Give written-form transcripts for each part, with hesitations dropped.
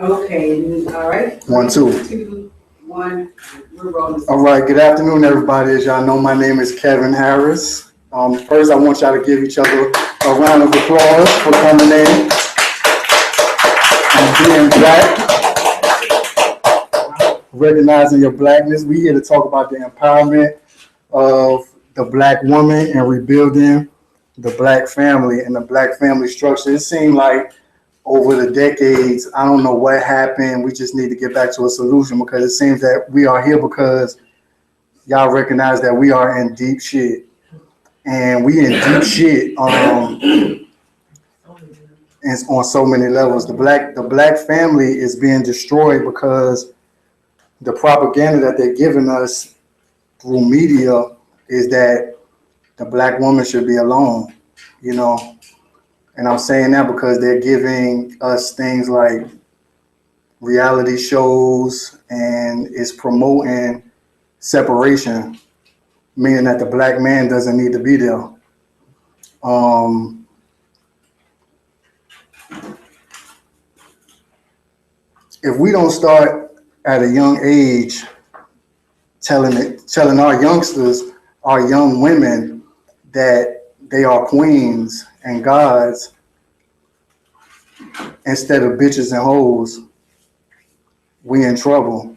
Okay, all right. 1, 2. 2, 1. We're rolling. All right, good afternoon, everybody. As y'all know, my name is Kevin Harris. First, I want y'all to give each other a round of applause for coming in and being black, recognizing your blackness. We here to talk about the empowerment of the black woman and rebuilding the black family and the black family structure. It seemed like over the decades, I don't know what happened. We just need to get back to a solution because it seems that we are here because y'all recognize that we are in deep shit. And we in deep shit and on so many levels. The black family is being destroyed because the propaganda that they're giving us through media is that the black woman should be alone, you know. And I'm saying that because they're giving us things like reality shows and it's promoting separation, meaning that the black man doesn't need to be there. If we don't start at a young age telling our youngsters, our young women, that they are queens and gods instead of bitches and hoes, we in trouble.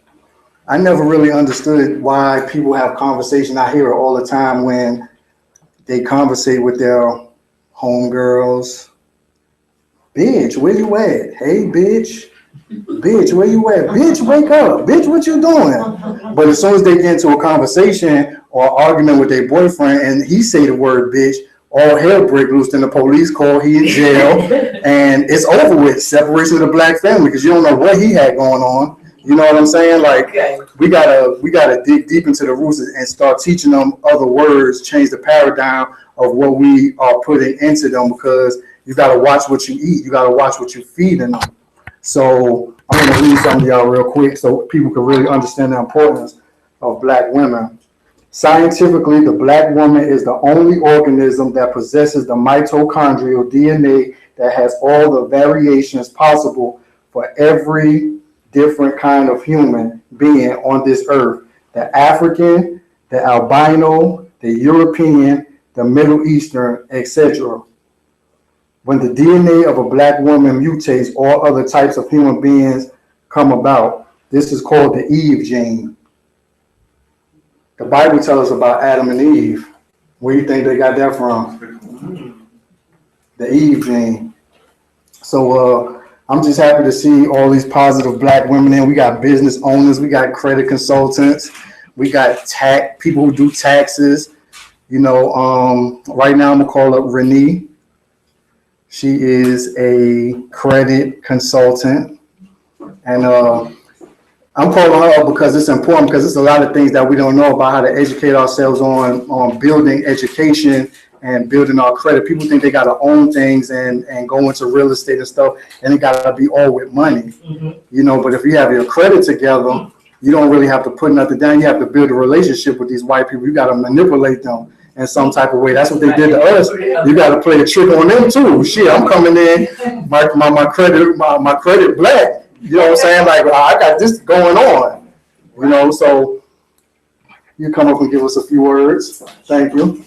I never really understood why people have conversation. I hear it all the time when they conversate with their homegirls. Bitch, where you at? Hey, bitch. Bitch, where you at? Bitch, wake up. Bitch, what you doing? But as soon as they get into a conversation or argument with their boyfriend and he say the word bitch, all hell break loose, then the police call, he in jail, and it's over with. Separation of the black family, because you don't know what he had going on. You know what I'm saying? Like, we gotta dig deep into the roots and start teaching them other words, change the paradigm of what we are putting into them, because you gotta watch what you eat. You gotta watch what you feed in them. So I'm gonna read something to y'all real quick so people can really understand the importance of black women. Scientifically, the black woman is the only organism that possesses the mitochondrial DNA that has all the variations possible for every different kind of human being on this earth. The African, the albino, the European, the Middle Eastern, etc. When the DNA of a black woman mutates, all other types of human beings come about. This is called the Eve gene. The Bible tells us about Adam and Eve. Where do you think they got that from? The Eve gene. So I'm just happy to see all these positive black women in. We got business owners, we got credit consultants, we got people who do taxes. You know, right now I'm gonna call up Renee. She is a credit consultant, and I'm calling her up because it's important, because there's a lot of things that we don't know about how to educate ourselves on building education and building our credit. People think they got to own things and go into real estate and stuff, and it got to be all with money, you know. But if you have your credit together, you don't really have to put nothing down. You have to build a relationship with these white people. You got to manipulate them in some type of way. That's what they did to us. You got to play a trick on them too. Shit, I'm coming in, my credit black. You know what I'm saying? Like, I got this going on. You know, so you come up and give us a few words. Thank you.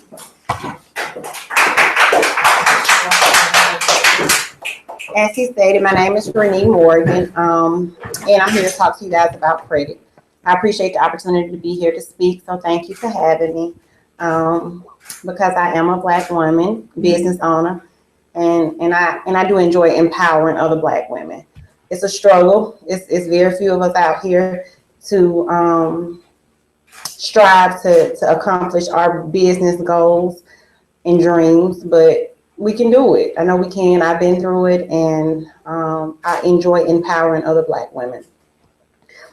As he stated, my name is Renee Morgan, and I'm here to talk to you guys about credit. I appreciate the opportunity to be here to speak, so thank you for having me. Because I am a black woman, business owner, and I do enjoy empowering other black women. It's a struggle. It's very few of us out here to strive to accomplish our business goals and dreams, but we can do it. I know we can. I've been through it, and I enjoy empowering other black women.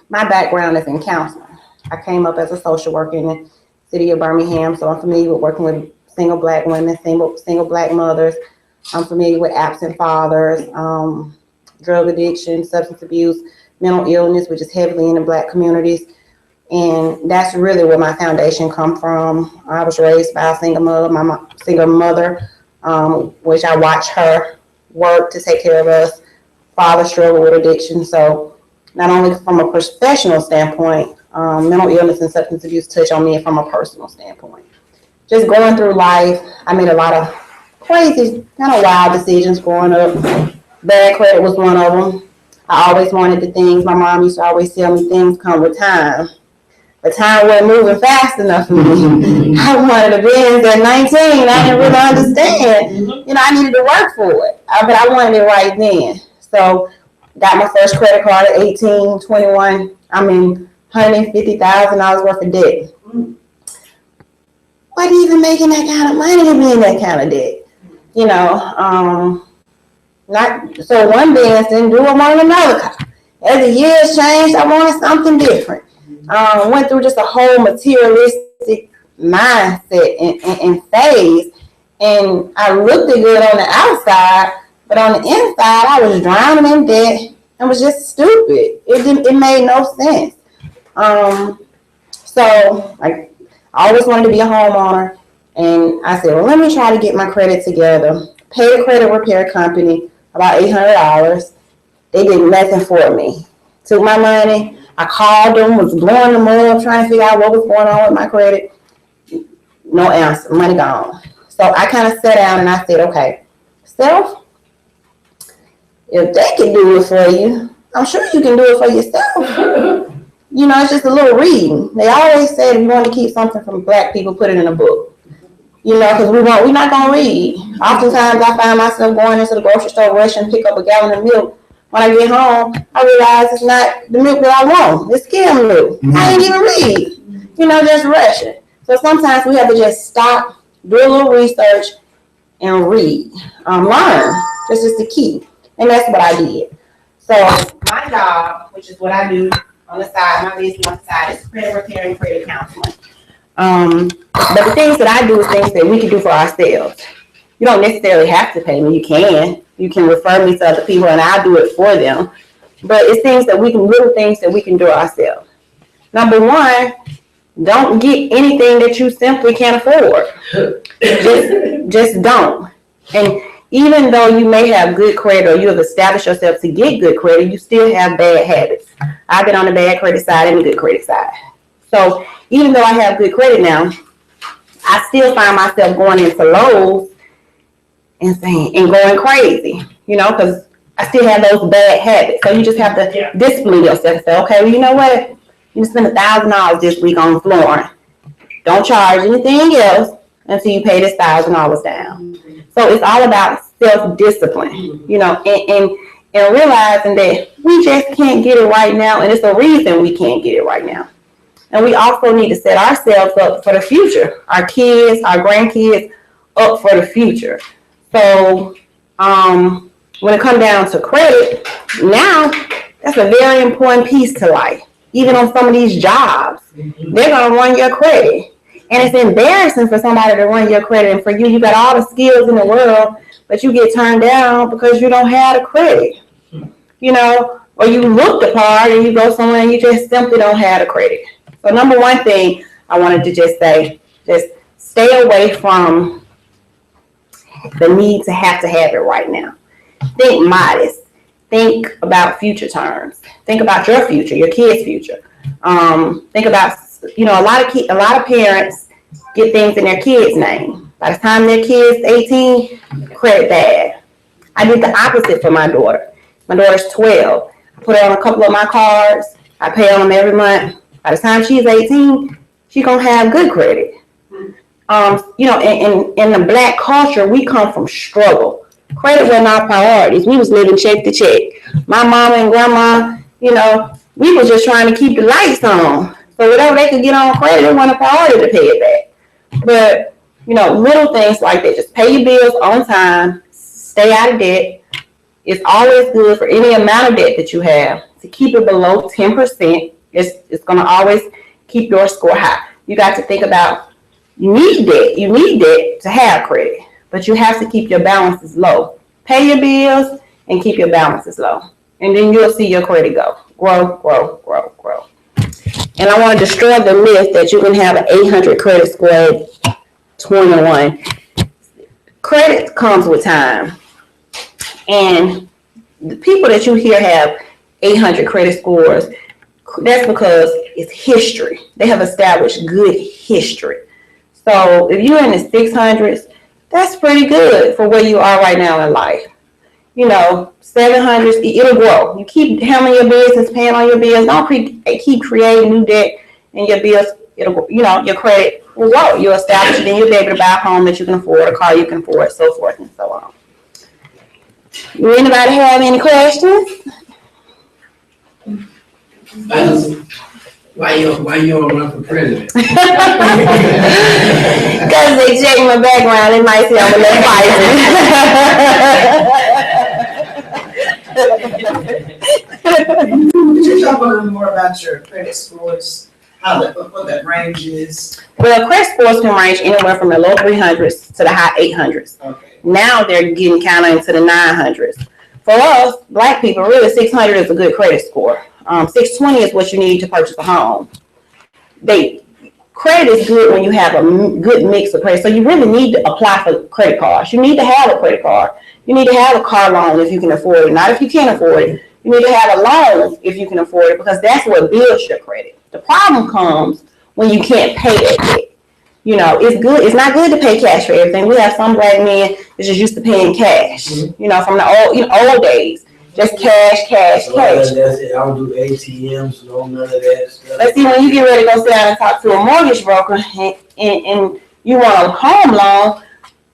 My background is in counseling. I came up as a social worker in the city of Birmingham, so I'm familiar with working with single black women, single black mothers. I'm familiar with absent fathers, drug addiction, substance abuse, mental illness, which is heavily in the black communities. And that's really where my foundation come from. I was raised by a single mother, which I watched her work to take care of us father struggled with addiction. So not only from a professional standpoint, mental illness and substance abuse touch on me from a personal standpoint. Just going through life, I made a lot of crazy, kind of wild decisions growing up. Bad credit was one of them. I always wanted the things. My mom used to always tell me things come with time. The time wasn't moving fast enough for me. I wanted a Benz at 19. I didn't really understand. I needed to work for it, but I wanted it right then. So got my first credit card at 18, 21. $150,000 worth of debt. What even making that kind of money to be in that kind of debt? Not so one Benz didn't do. I wanted another car. As the years changed, I wanted something different. Went through just a whole materialistic mindset and phase, and I looked good on the outside, but on the inside, I was drowning in debt and was just stupid. It made no sense. So I always wanted to be a homeowner, and I said, well, let me try to get my credit together. Paid a credit repair company about $800. They did nothing for me. Took my money. I called them, was blowing them up, trying to figure out what was going on with my credit. No answer, money gone. So I kind of sat down and I said, okay, self, if they can do it for you, I'm sure you can do it for yourself. It's just a little reading. They always said if you want to keep something from Black people, put it in a book. Because we're not going to read. Oftentimes I find myself going into the grocery store, rushing to pick up a gallon of milk. When I get home, I realize it's not the milk that I want. It's skim milk. I ain't even read. Just rushing. So sometimes we have to just stop, do a little research, and read. Learn. This is the key. And that's what I did. So my job, which is what I do on the side, my business on the side, is credit repair and credit counseling. But the things that I do is things that we can do for ourselves. You don't necessarily have to pay me. You can. You can refer me to other people and I'll do it for them. But it's little things that we can do ourselves. Number one, don't get anything that you simply can't afford. Just don't. And even though you may have good credit or you have established yourself to get good credit, you still have bad habits. I've been on the bad credit side and the good credit side. So even though I have good credit now, I still find myself going into Lowe's and going crazy, because I still have those bad habits. So you just have to discipline yourself and say, okay, well, you know what? You spend $1,000 this week on flooring. Don't charge anything else until you pay this $1,000 down. So it's all about self-discipline, and realizing that we just can't get it right now, and it's a reason we can't get it right now. And we also need to set ourselves up for the future, our kids, our grandkids, up for the future. So when it comes down to credit, now that's a very important piece to life. Even on some of these jobs, they're going to run your credit. And it's embarrassing for somebody to run your credit. And for you, you got all the skills in the world, but you get turned down because you don't have the credit. Or you look the part and you go somewhere and you just simply don't have the credit. So number one thing I wanted to just say, just stay away from the need to have it right now. Think modest. Think about future terms. Think about your future, your kids' future. Think about, a lot of parents get things in their kids' name. By the time their kid's 18, credit bad. I did the opposite for my daughter. My daughter's 12. I put her on a couple of my cards. I pay on them every month. By the time she's 18, she's going to have good credit. In the Black culture, we come from struggle. Credit wasn't our priorities. We was living check to check. My mama and grandma, we was just trying to keep the lights on. So whatever they could get on credit, it wasn't a priority to pay it back. But, little things like that. Just pay your bills on time. Stay out of debt. It's always good for any amount of debt that you have to keep it below 10%. It's going to always keep your score high. You got to think about, you need debt. You need debt to have credit. But you have to keep your balances low. Pay your bills and keep your balances low. And then you'll see your credit grow, grow. And I want to destroy the myth that you can have an 800 credit score at 21. Credit comes with time. And the people that you hear have 800 credit scores, that's because it's history. They have established good history. So if you're in the 600s, that's pretty good for where you are right now in life. 700s, it'll grow. You keep handling your business, paying on your bills. Don't keep creating new debt, and your bills, your credit will grow. You'll establish it, and you'll be able to buy a home that you can afford, a car you can afford, so forth and so on. Do anybody have any questions? Why you don't run for president? Because they check my background, they might say I'm a little feisty. Could you talk a little more about your credit scores? What that range is? Well, credit scores can range anywhere from the low 300s to the high 800s. Okay. Now they're getting counted into the 900s. For us, black people, really 600 is a good credit score. 620 is what you need to purchase a home. Credit is good when you have a good mix of credit. So you really need to apply for credit cards. You need to have a credit card. You need to have a car loan if you can afford it. Not if you can't afford it. You need to have a loan if you can afford it, because that's what builds your credit. The problem comes when you can't pay that debt. It's not good to pay cash for everything. We have some black men that's just used to paying cash. From the old days. Just cash. That's it. I don't do ATMs, no none of that stuff. Let's see, when you get ready to go sit down and talk to a mortgage broker and you want a home loan,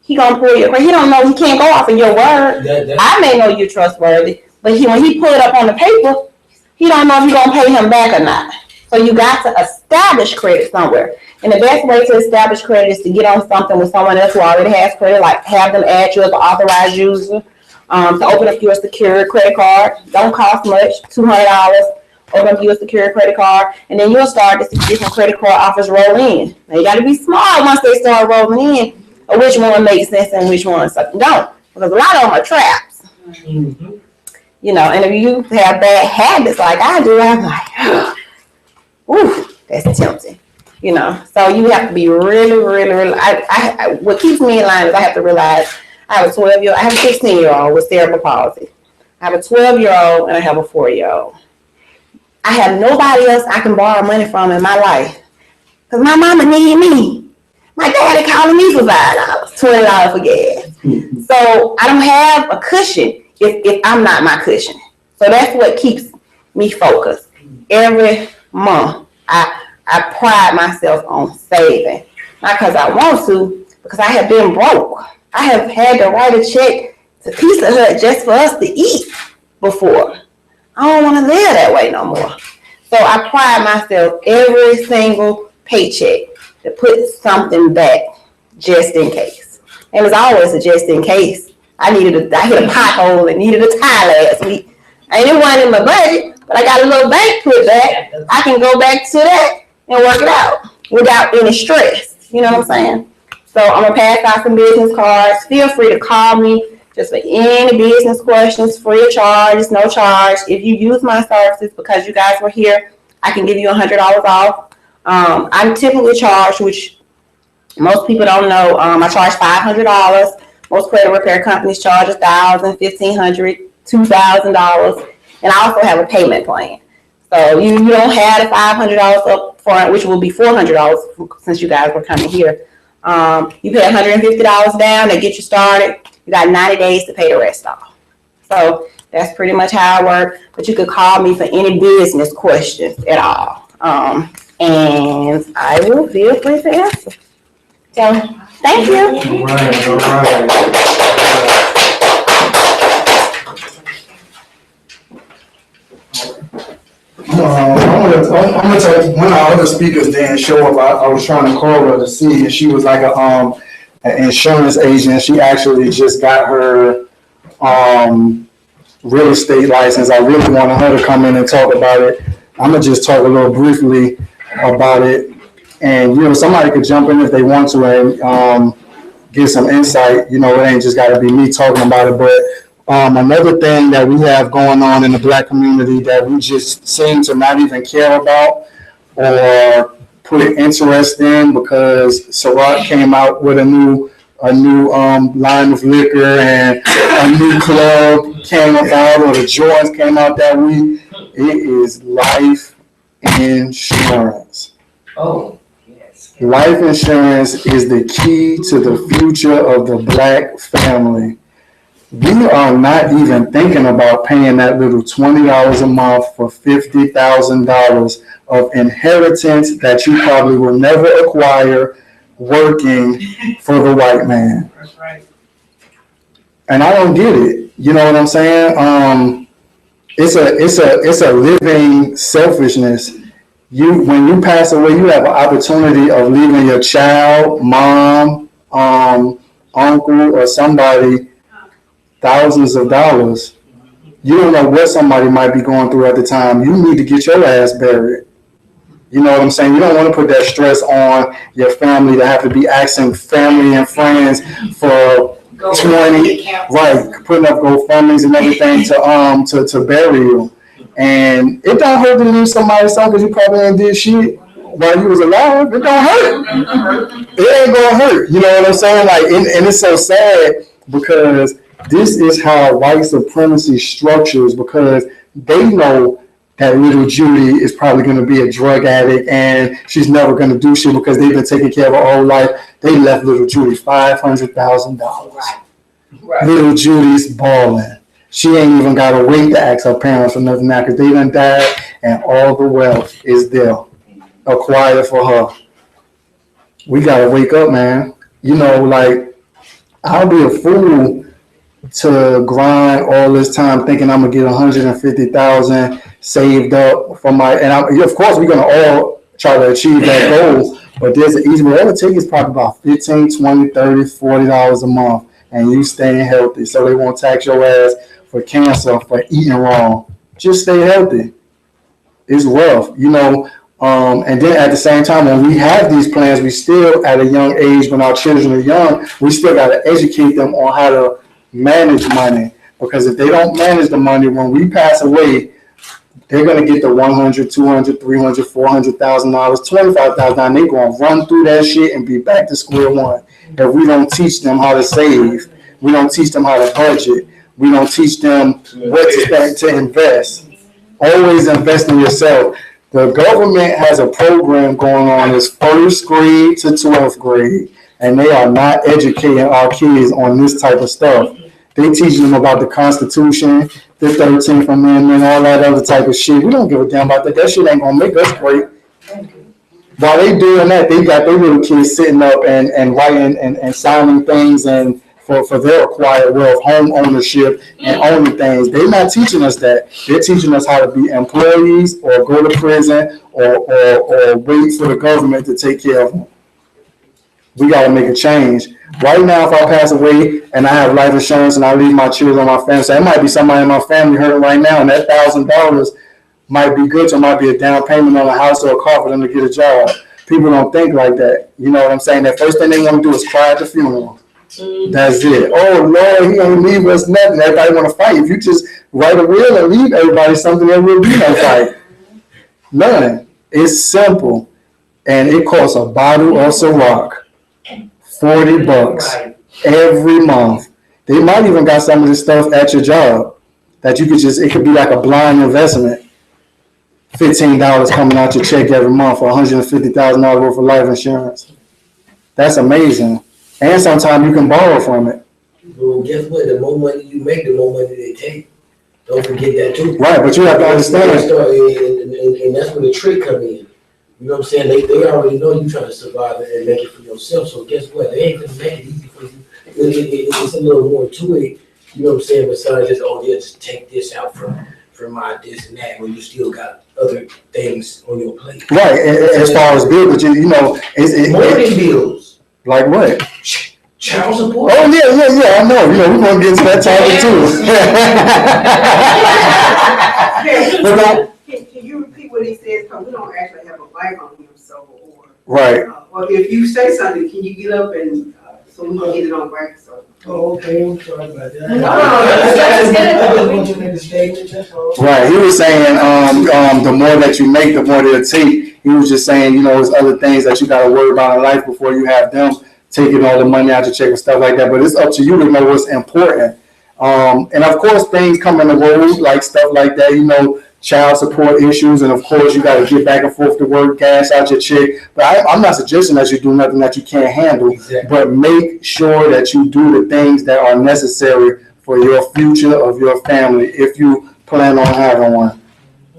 he gonna pull your credit. He don't know, he can't go off of your word. I may know you're trustworthy, but when he pull it up on the paper, he don't know if you're gonna pay him back or not. So you got to establish credit somewhere. And the best way to establish credit is to get on something with someone else who already has credit, like have them add you as an authorized user. To open up your secured credit card. Don't cost much, $200. Open up your secured credit card, and then you'll start to see different credit card offers roll in. Now you got to be smart once they start rolling in, of which one makes sense and which one don't, because a lot of them are traps. Mm-hmm. And if you have bad habits like I do, I'm like, ooh, that's tempting. So you have to be really, really, really. What keeps me in line is I have to realize I have a 16-year-old with cerebral palsy. I have a 12-year-old and I have a 4-year-old. I have nobody else I can borrow money from in my life, because my mama needed me. My daddy calling me for $5, $20 for gas. So I don't have a cushion if I'm not my cushion. So that's what keeps me focused. Every month, I pride myself on saving. Not because I want to, because I have been broke. I have had to write a check to Pizza Hut just for us to eat before. I don't want to live that way no more. So I pride myself every single paycheck to put something back just in case. And it's always a just in case. I hit a pothole and needed a tie last week. I didn't want it in my budget, but I got a little bank put back. I can go back to that and work it out without any stress. You know what I'm saying? So I'm going to pass out some business cards. Feel free to call me just for any business questions, free of charge, it's no charge. If you use my services because you guys were here, I can give you $100 off. I'm typically charged, which most people don't know, I charge $500. Most credit repair companies charge $1,000, $1,500, $2,000. And I also have a payment plan. So you don't have the $500 up front, which will be $400 since you guys were coming here. You pay $150 down, they get you started. You got 90 days to pay the rest off. So that's pretty much how I work. But you could call me for any business questions at all. And I will feel free to answer. So thank you. All right. I'm gonna tell you, one of our other speakers didn't show up. I was trying to call her to see, and she was like an insurance agent. She actually just got her real estate license. I really wanted her to come in and talk about it. I'm gonna just talk a little briefly about it, and somebody could jump in if they want to and give some insight. It ain't just got to be me talking about it, but. Another thing that we have going on in the Black community that we just seem to not even care about or put interest in, because Sarat came out with a new a new line of liquor and a new club came about or the Jordans came out that week. It is life insurance. Oh, yes. Life insurance is the key to the future of the black family. We are not even thinking about paying that little $20 a month for $50,000 of inheritance that you probably will never acquire working for the white man. That's right. And I don't get it. You know what I'm saying? It's a living selfishness. When you pass away, you have an opportunity of leaving your child, mom, uncle, or somebody thousands of dollars. You don't know what somebody might be going through at the time. You need to get your ass buried. You know what I'm saying? You don't want to put that stress on your family to have to be asking family and friends for 20, right, putting up GoFundMes and everything to bury you. And it don't hurt to leave somebody something because you probably ain't did shit while you was alive. It don't hurt. It ain't gonna hurt. You know what I'm saying? Like, and it's so sad because this is how white supremacy structures, because they know that little Judy is probably going to be a drug addict and she's never going to do shit because they've been taking care of her whole life. They left little Judy $500,000. Right. Little Judy's balling. She ain't even got to wait to ask her parents for nothing now because they done died and all the wealth is there acquired for her. We got to wake up, man. You know, like, I'll be a fool to grind all this time thinking I'm gonna get $150,000 saved up for my, and of course we're gonna all try to achieve that goal, but there's an easy way. All it takes is probably about $15, $20, $30, $40 a month, and you staying healthy, so they won't tax your ass for cancer for eating wrong. Just stay healthy. It's rough, you know. And then at the same time, when we have these plans, we still at a young age, when our children are young, we still got to educate them on how to manage money, because if they don't manage the money, when we pass away, they're going to get the $100,000, $200,000, $300,000, $400,000, $25,000, and they're going to run through that shit and be back to square one. If we don't teach them how to save, we don't teach them how to budget, we don't teach them what to invest. Always invest in yourself. The government has a program going on that's first grade to 12th grade, and they are not educating our kids on this type of stuff. They teaching them about the Constitution, the 13th Amendment, all that other type of shit. We don't give a damn about that. That shit ain't gonna make us great. While they doing that, they got their little kids sitting up and writing and signing things and for their acquired wealth, home ownership and owning things. They're not teaching us that. They're teaching us how to be employees or go to prison or wait for the government to take care of them. We got to make a change. Right now, if I pass away and I have life insurance and I leave my children, my family, so it might be somebody in my family hurting right now, and that $1,000 might be good, so it might be a down payment on a house or a car for them to get a job. People don't think like that. You know what I'm saying? That first thing they want to do is cry at the funeral. That's it. Oh, Lord, he ain't leave us nothing. Everybody want to fight. If you just write a will and leave everybody something, there will be no fight. None. It's simple. And it costs a bottle of Ciroc. $40 every month. They might even got some of this stuff at your job that you could just, it could be like a blind investment. $15 coming out your check every month for $150,000 worth of life insurance. That's amazing. And sometimes you can borrow from it. Well, guess what? The more money you make, the more money they take. Don't forget that too. Right, but you have to understand. And that's where the trick come in. You know what I'm saying? They already know you're trying to survive and make it for yourself. So guess what? They ain't gonna make it easy for you. It's a little more to it. You know what I'm saying? Besides just, oh yeah, just take this out from my this and that, when you still got other things on your plate. Right, as far as bills, but you know, morning bills. Like what? Child support. Oh yeah. I know. You know, we're gonna get into that topic too. Can you repeat what he says? Because we don't actually have a mic on him, so. Right. Well, if you say something, can you get up and so we can get it on record? So. Oh, okay. I'm sorry about that. Right. He was saying, the more that you make, the more they'll take. He was just saying, you know, there's other things that you got to worry about in life before you have them taking all the money out your check and stuff like that. But it's up to you to know what's important. And of course, things come in the road, like stuff like that, you know, child support issues, and of course, you got to get back and forth to work, gas out your check. But I'm not suggesting that you do nothing that you can't handle, Exactly. but make sure that you do the things that are necessary for your future of your family if you plan on having one.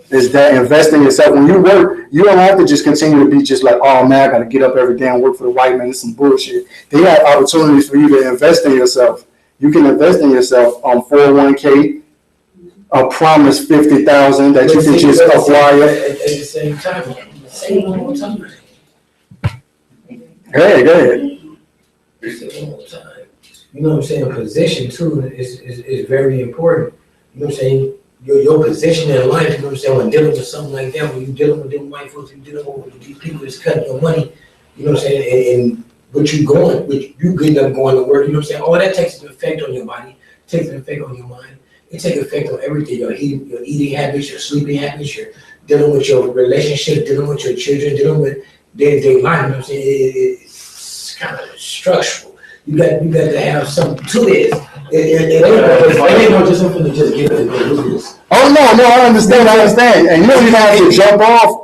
Is that invest in yourself. When you work, you don't have to just continue to be just like, oh man, I got to get up every day and work for the white man. It's some bullshit. They have opportunities for you to invest in yourself. You can invest in yourself on 401k. A promise 50,000 that you can just acquire. At the same time, say one more time. Go ahead. Say one more time. You know what I'm saying? Position too is very important. You know what I'm saying? Your position in life, you know what I'm saying, when dealing with something like that, when you're dealing with them white folks, you're dealing with these people that's cutting your money, you know what I'm saying, and what you getting up going to work, you know what I'm saying, all that takes an effect on your body, takes an effect on your mind, it takes effect on everything, your eating habits, your sleeping habits, you're dealing with your relationship, dealing with your children, dealing with day-to-day life, you know what I'm saying, it's kind of structural. You got to have something to this. It ain't no just something to just get up and go do this. Oh no, I understand. And you don't even have to jump off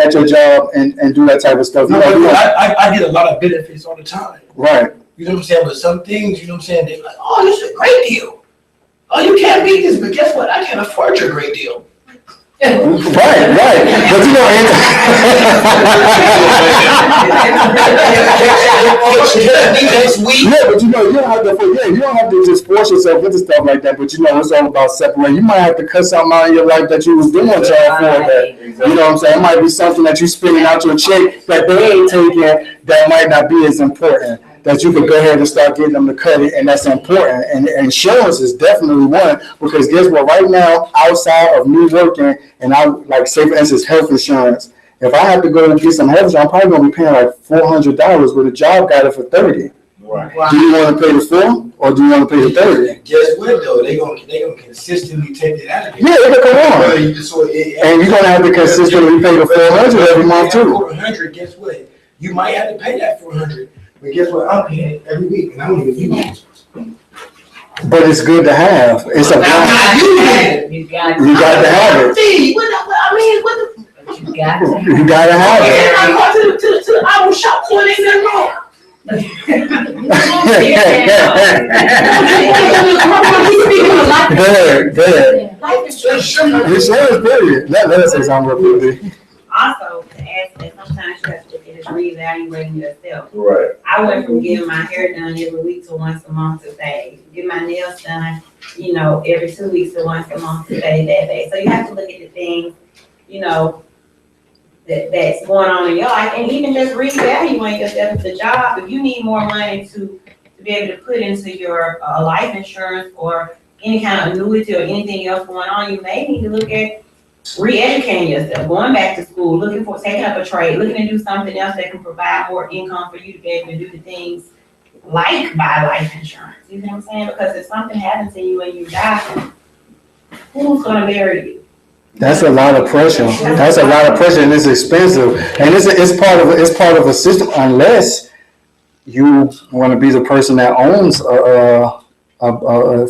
at your job and do that type of stuff. No, I get a lot of benefits all the time. Right. You know what I'm saying? But some things, you know what I'm saying, they're like, oh, this is a great deal. Oh, you can't beat this, but guess what? I can't afford your great deal. Right. But you know, yeah, but you know, you don't have to just force yourself into stuff like that. But you know, it's all about separating. You might have to cut something out of your life that you was doing child for that. You know what I'm saying? It might be something that you spending out your check that they ain't taking that might not be as important. That you can go ahead and start getting them to cut it, and that's important. And insurance is definitely one, because guess what? Right now, outside of me working, and I like say for instance health insurance. If I have to go and get some health insurance, I'm probably gonna be paying like $400, but the job got it for $30. Right. Wow. Do you want to pay the $4 or do you want to pay the $30? Guess what though? They gonna consistently take it out of you. Yeah, it'll come on. And you're gonna have to consistently pay the $400 every month too. $400, guess what? You might have to pay that $400. But guess what? I'm paying it every week, and I don't even use it. But it's good to have. It's a You got to have it. See, what You got to. You gotta have it. I go to the auto shop, so it ain't nothing wrong. Good. Life insurance. Insurance, period. Let us say something real quick. Also, to add to that, sometimes you have to look at it reevaluating yourself. Right. I went from getting my hair done every week to once a month to say, get my nails done, every 2 weeks to once a month to say that day. So you have to look at the things, that's going on in your life, and even just reevaluate yourself. The job, if you need more money to be able to put into your life insurance or any kind of annuity or anything else going on, you may need to look at re-educating yourself, going back to school, taking up a trade, looking to do something else that can provide more income for you to be able to do the things like buy life insurance. You know what I'm saying? Because if something happens to you and you die, who's gonna bury you? That's a lot of pressure. And it's expensive. And it's part of a system, unless you want to be the person that owns a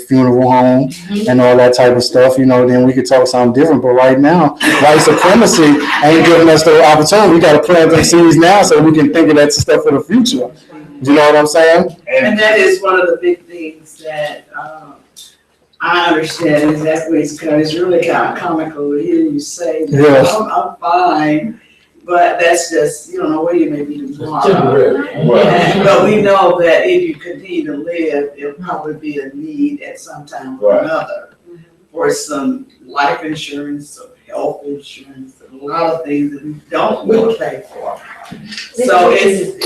funeral home and all that type of stuff, then we could talk something different. But right now, white supremacy ain't giving us the opportunity. We got to plant them seeds now so we can think of that stuff for the future. You know what I'm saying? And that is one of the big things that I understand exactly. It's really kind of comical to hear you say that. Yes. I'm fine, but that's just, you don't know where you may be tomorrow. But we know that if you continue to live, it'll probably be a need at some time or another for some life insurance or health insurance, a lot of things that we don't want to pay for. So it's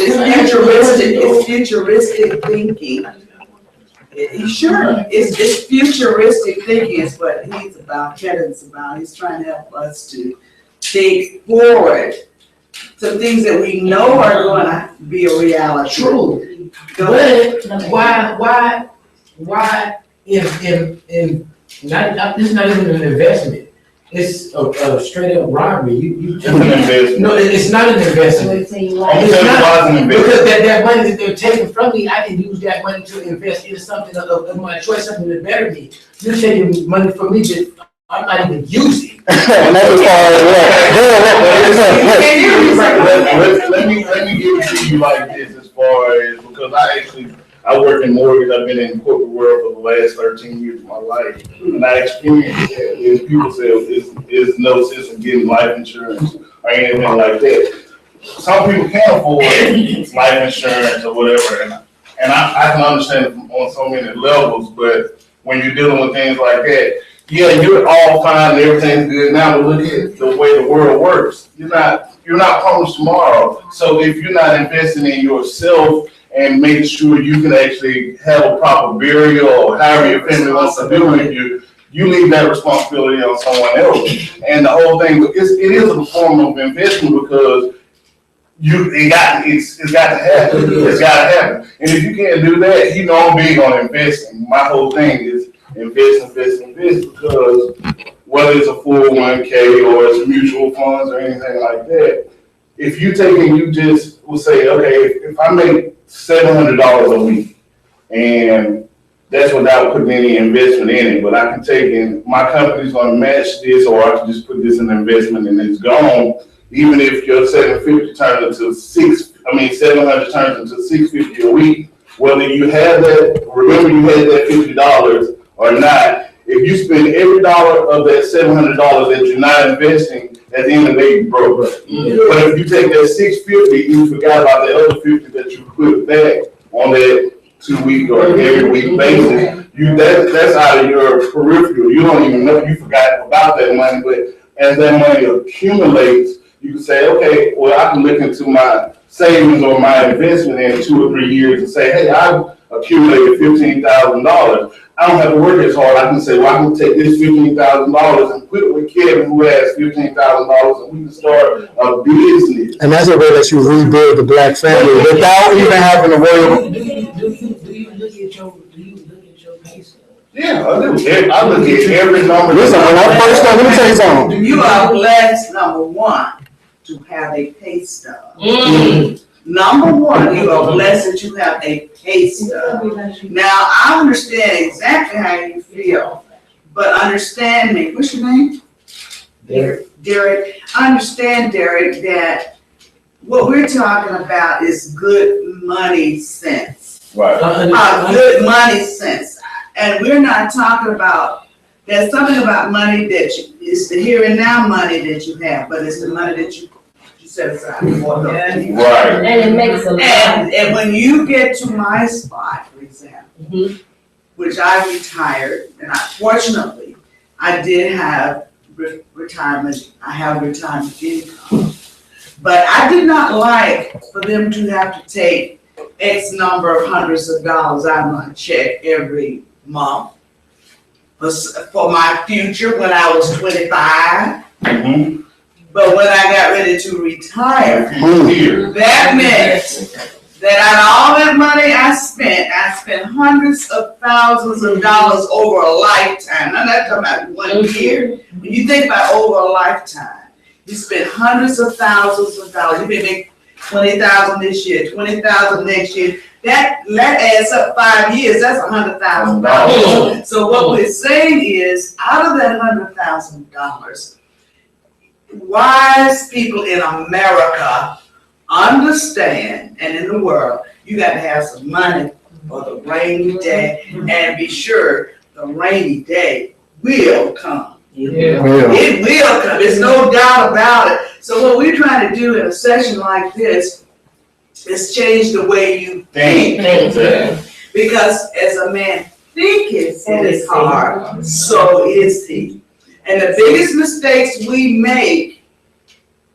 futuristic thinking. Sure, it's futuristic thinking is what Kevin's about. He's trying to help us to think forward to things that we know are going to be a reality. True. But why if this is not even an investment. It's a straight up robbery. You It's an investment. no, it's not an investment. I'm saying why it's an Because investment. that money that they're taking from me, I can use that money to invest in something of my choice, something that better me. You're taking money from me that I'm not even using. And that's as far as Let me give it to you like this, as far as, because I work in mortgage, I've been in the corporate world for the last 13 years of my life, and I experienced that, is people say, it's no sense in getting life insurance or anything like that. Some people can't afford life insurance or whatever, and I can understand it on so many levels, but when you're dealing with things like that, yeah, you're all fine and everything's good now, but look at the way the world works. You're not promised tomorrow. So if you're not investing in yourself and making sure you can actually have a proper burial or however your family wants to do with you, you leave that responsibility on someone else. And the whole thing, it is a form of investment because it's got to happen. It's got to happen. And if you can't do that, you know I'm big on investing. My whole thing is invest, because whether it's a 401k or it's mutual funds or anything like that, if you take and you just will say, okay, if I make $700 a week, and that's without putting any investment in it, but I can take and my company's gonna match this, or I can just put this in investment and it's gone, even if your 750 turns into 700 turns into $650 a week, whether you have that, remember you had that $50 or not, if you spend every dollar of that $700 that you're not investing, at the end of the day, you broke. Mm-hmm. But if you take that $650, you forgot about the other $50 that you put back on that 2 week or every week basis, that's out of your peripheral. You don't even know, you forgot about that money, but as that money accumulates, you can say, okay, well, I can look into my savings or my investment in 2 or 3 years and say, hey, I've accumulated $15,000. I don't have to work as hard. I can say, well, I can take this $15,000 and put it with Kevin, who has $15,000, and we can start a business. And that's a way that you rebuild the black family without even having to worry. Do you look at your pay stub? Yeah, I do. I look at every number. Listen, when I first started, let me tell you something. You are blessed, number one, to have a pay stub. Number one, you are blessed that you have a pay stub. Now, I understand exactly how you feel, but understand me. What's your name? Derek. I understand, Derek, that what we're talking about is good money sense. Right. Good money sense. And we're not talking about, there's something about money that it's the here and now money that you have, but it's the money that you set aside for them. Right. And it makes a lot. And when you get to my spot, for example, which I retired, and fortunately, I did have retirement, I have retirement income. But I did not like for them to have to take X number of hundreds of dollars out of my check every month for my future when I was 25. Mm-hmm. But when I got ready to retire, that meant that out of all that money I spent hundreds of thousands of dollars over a lifetime. I'm not talking about 1 year. When you think about over a lifetime, you spend hundreds of thousands of dollars. You may make $20,000 this year, $20,000 next year. That adds up 5 years. That's $100,000. So what we're saying is, out of that $100,000, wise people in America understand, and in the world, you got to have some money for the rainy day, and be sure the rainy day will come. Yeah. It will come. There's no doubt about it. So what we're trying to do in a session like this is change the way you think. Because as a man thinketh in his heart, so is he. And the biggest mistakes we make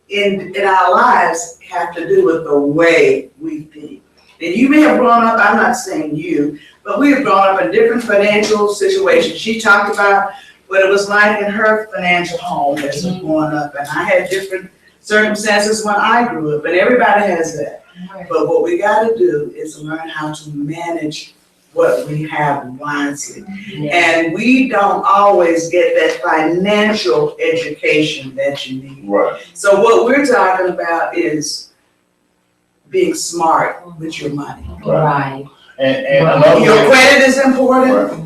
in our lives have to do with the way we think. And you may have grown up, I'm not saying you, but we have grown up in different financial situations. She talked about what it was like in her financial home as growing up, and I had different circumstances when I grew up, and everybody has that. But what we got to do is learn how to manage what we have wisely. Yeah. And we don't always get that financial education that you need. Right. So what we're talking about is being smart with your money. Right. And Your another, credit is important. right.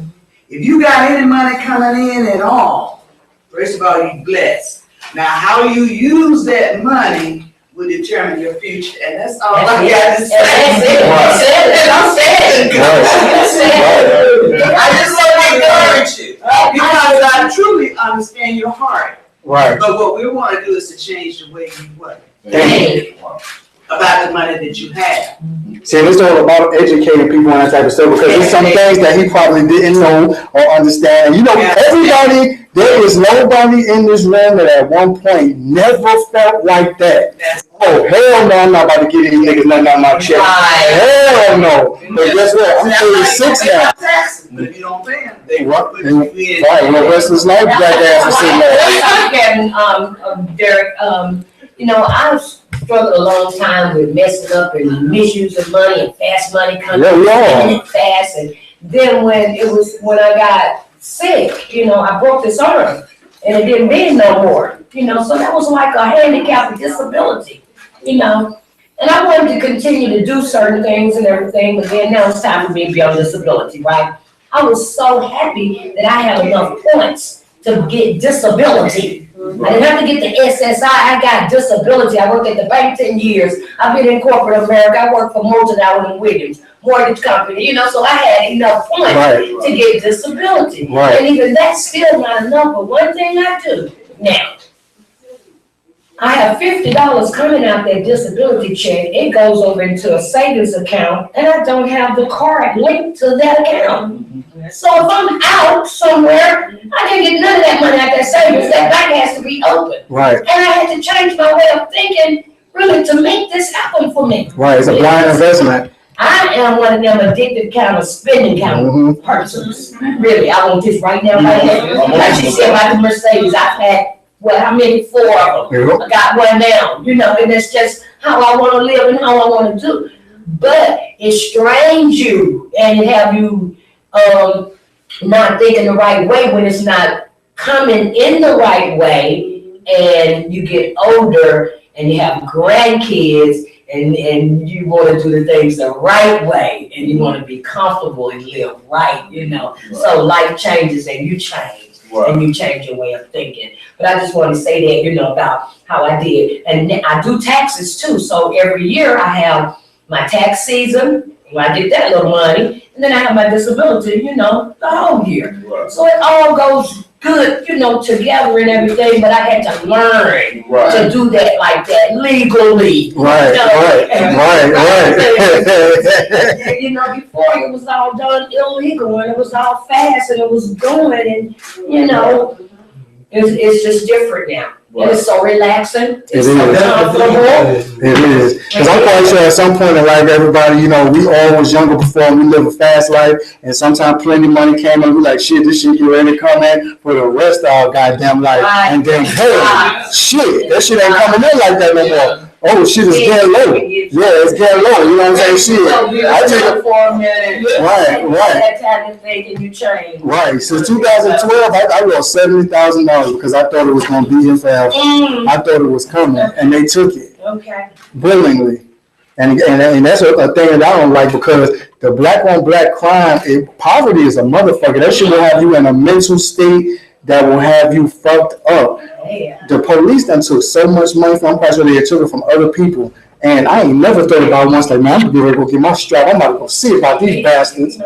If you got any money coming in at all, first of all, you blessed. Now, how you use that money will determine your future, and that's all I got to say. And I'm saying, I just want to encourage you, because I truly understand your heart. Right. But what we want to do is to change the way you what Hey. about the money that you have. See, it's all about educating people on that type of stuff because there's some things that he probably didn't know or understand. You know, everybody, there is nobody in this room that at one point never felt like that. Oh, hell no, I'm not about to give these niggas nothing on my check. Hell no. But guess what? I'm 36 now. But if you don't pay them, they Right, put you in. right, and the rest of his life, black ass is sitting there. Derek, you know, I've struggled a long time with messing up and misusing money and fast money coming Yeah, we all. spending it fast. And then when I got sick, you know, I broke this arm and it didn't bend no more. You know, so that was like a handicap, a disability, you know. And I wanted to continue to do certain things and everything, but then now it's time for me to be on disability, right? I was so happy that I had enough points to get disability. I didn't have to get the SSI, I got disability. I worked at the bank 10 years. I've been in corporate America. I worked for Moulton Allen and Williams, mortgage company, you know, so I had enough points to get disability. Right. And even that's still not enough, but one thing I do now, I have $50 coming out that disability check. It goes over into a savings account, and I don't have the card linked to that account. So if I'm out somewhere, I can't get none of that money out that savings. That bank has to be open. Right, And I had to change my way of thinking, really, to make this happen for me. right. It's a blind investment. I am one of them addicted kind of spending kind of persons. Really, I want this right now, right now. Like she said about the Mercedes, I've had, well, how many? 4 of them. Yep. I got one now, you know, and it's just how I want to live and how I want to do. But it strains you and it have you not thinking the right way when it's not coming in the right way, and you get older and you have grandkids and you want to do the things the right way and you want to be comfortable and live right, you know. So life changes and you change. And you change your way of thinking. But I just want to say that, you know, about how I did. And I do taxes too. So every year I have my tax season, when I get that little money, and then I have my disability, you know, the whole year. So it all goes good, you know, together and everything, but I had to learn to do that like that legally. Right, And, you know, before it was all done illegal and it was all fast and it was going and, you know, it's just different now. And it's so relaxing. It's so comfortable. It is. Because I'm quite sure at some point in life, everybody, you know, we all was younger before and we live a fast life. And sometimes plenty of money came and we like, shit, this shit get ready to come in for the rest of our goddamn life. And then, hey, shit, that shit ain't coming in like that no more. Oh, shit, it's getting low. Yeah, it's getting low. You know what I'm saying? Shit. I take it for a minute. Right. That time to think and you change. Right. Since 2012, I lost $70,000 because I thought it was going to be in forever. I thought it was coming, and they took it. Okay. Willingly. And that's a thing that I don't like because the black on black crime, poverty is a motherfucker. That shit will have you in a mental state that will have you fucked up. The police done took so much money from them, they took it from other people. And I ain't never thought about once like, man, I'm gonna go get my strap. I'm about to go see about these bastards.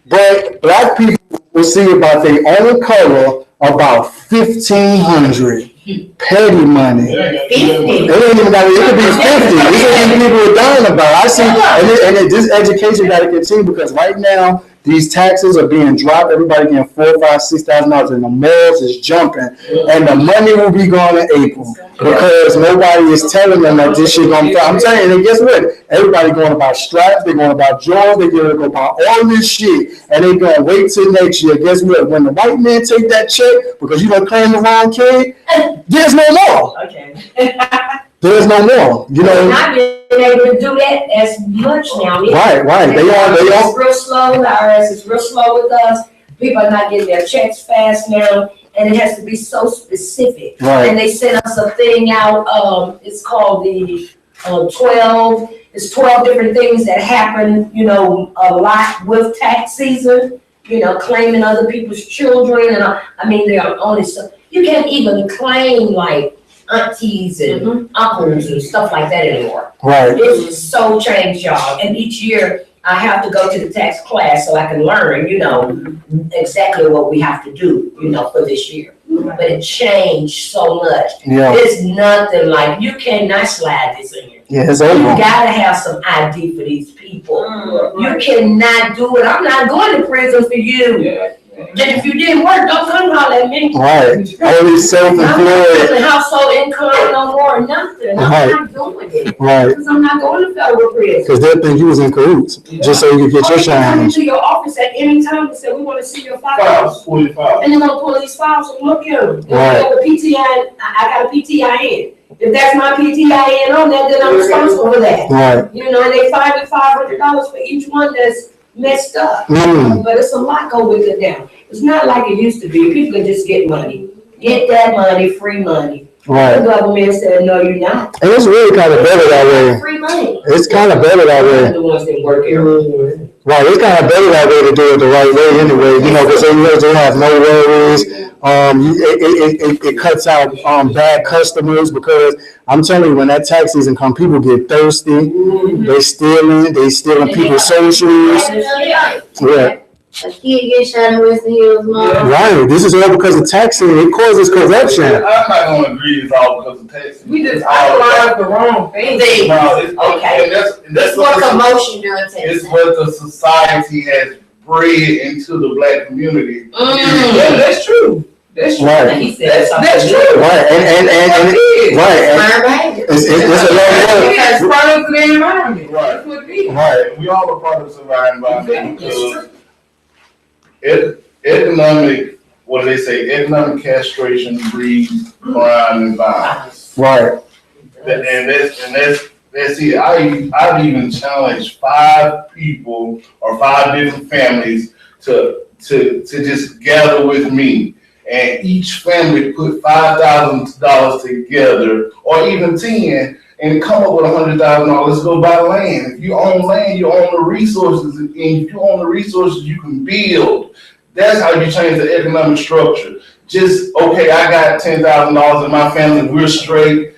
But black people will see about their own color about 1,500 petty money. 50. It ain't even got, it could be 50. These are the people we're dying about. I see, and this education got to continue because right now these taxes are being dropped. Everybody getting $4,000, $5,000, $6,000, and the malls is jumping. And the money will be gone in April because nobody is telling them that this shit gonna. I'm telling you, and guess what? Everybody going about straps. They're going about drawers. They're going to go about all this shit, and they gonna wait till next year. Guess what? When the white man take that check because you don't claim the wrong kid, there's no more. Okay. there's no more. You know. Not being able to do that as much now. Right. They are. It's real slow. The IRS is real slow with us. People are not getting their checks fast now, and it has to be so specific. Right. And they sent us a thing out. It's called the 12. It's 12 different things that happen. You know, a lot with tax season. You know, claiming other people's children, and I mean, they are only so you can't even claim like aunties and uncles and stuff like that anymore. Right. It's so changed, y'all. And each year I have to go to the tax class so I can learn, you know, exactly what we have to do, you know, for this year. But it changed so much. Yeah. It's nothing like you cannot slide this in. Yeah, it's You over. gotta have some ID for these people. You cannot do it. I'm not going to prison for you. And if you didn't work, don't come holler at me. Right. Only self-employed. Household income no more, nothing. I'm not doing it. Right. Because I'm not going to federal prison. Because they'll think you was in cahoots, just so you could get your They can come shine. into your office at any time and say, we want to see your files. Files, 45. And they're going to pull these files and look at them. Right. The PTI, I got a PTIN. If that's my PTIN on that, then I'm responsible for that. Right. You know, and they fine me $500 for each one that's messed up. But it's a lot go with it now. It's not like it used to be. People can just get money. Get that money, free money. Right. The government said, no, you're not. And it's really kind of better that way. Free money. It's kind of better that way. The ones that work here. Right. It's kind of better that way to do it the right way anyway. You know, because they have no worries. It cuts out bad customers because I'm telling you, when that tax season comes, people get thirsty. They stealing people's socials. Yeah. A kid get shot in Western Hills, Mom. Right. This is all because of taxing. It causes corruption. I'm not gonna agree it's all because of taxes. We just outlined the wrong thing. No, it's, Okay. and that's What what commotion during tax it's time. what the society has bred into the black community. Yeah, that's true. That's true. Right. He said That's true. Right. And right. Learn behavior. It's a lot more. It's products of the environment. Right. That's what it is. Right. We all are products of our environment because economic, what do they say? Economic castration breeds crime and violence. Right. And that's it. I've even challenged 5 people or 5 different families to just gather with me. And each family put $5,000 together, or even 10, and come up with $100,000. Let's go buy land. If you own land, you own the resources, and if you own the resources, you can build. That's how you change the economic structure. Just, okay, I got $10,000 in my family, we're straight.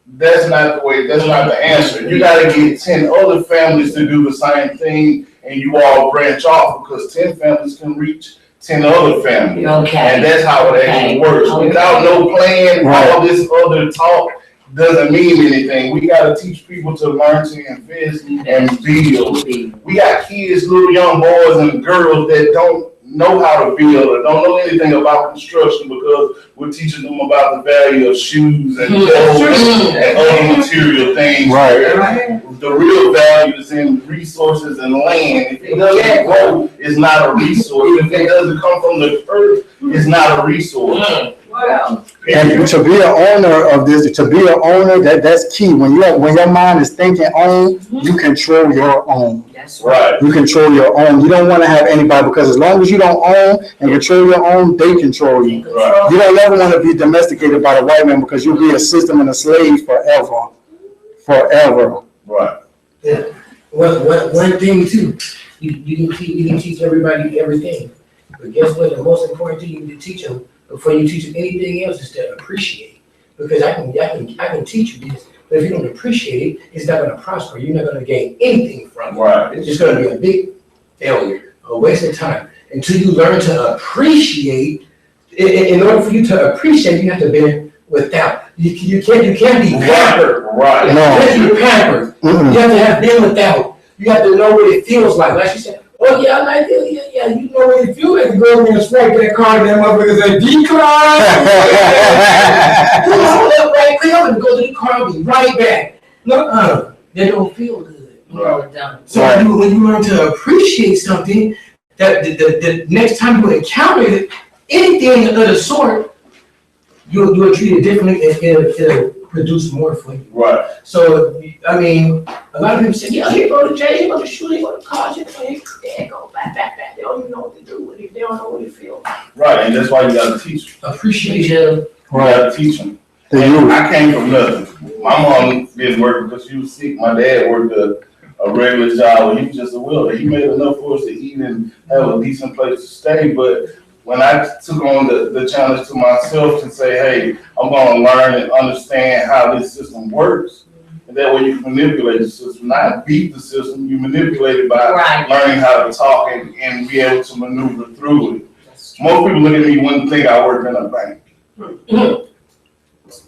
That's not the way, that's not the answer. You gotta get 10 other families to do the same thing, and you all branch off, because 10 families can reach 10 other families. Okay. And that's how it actually works. Without no plan, all this other talk doesn't mean anything. We gotta teach people to learn to invest and build. We got kids, little young boys and girls that don't know how to build or don't know anything about construction because we're teaching them about the value of shoes and clothes and other material things. Right. The real value is in resources and land. If it doesn't grow, it's not a resource. If it doesn't come from the earth, it's not a resource. Wow. And to be an owner of this, that's key. When your mind is thinking own, you control your own. That's Right. You control your own. You don't want to have anybody, because as long as you don't own and control your own, they control you. Right. You don't ever want to be domesticated by the white man, because you'll be a system and a slave forever. Forever. Right. Yeah. One thing too, you can teach everybody everything, but guess what? The most important thing you need to teach them before you teach them anything else is to appreciate. Because I can teach you this, but if you don't appreciate it, it's not going to prosper. You're not going to gain anything from it. Right. It's just going to be a big failure, a waste of time. Until you learn to appreciate, in order for you to appreciate, you have to be without. You can't be pampered. Right. You have to be pampered. You have to have been without. You have to know what it feels like. Like she said, oh yeah, I like it. Yeah, you know what it feels like to go over and swipe that card and that motherfucker say decline. You hold up right quick and go to the card and be right back. No, they don't feel good. Right. So when you learn to appreciate something, that the next time you encounter anything of the sort, you'll treat it differently, and produce more for you. Right. So, I mean, a lot of people say, yeah, he go to jail, he go to shoot, he go to college, they go back. They don't even know what to do with it. They don't know what it feels. Right, and that's why you gotta teach them. Appreciation. You gotta teach them. And I came from nothing. My mom didn't work because she was sick. My dad worked a regular job, and he was just a welder. He made enough for us to eat and have a decent place to stay. But when I took on the challenge to myself to say, hey, I'm gonna learn and understand how this system works, and that way you can manipulate the system, not beat the system, you manipulate it by learning how to talk and be able to maneuver through it. Most people look at me and think I work in a bank.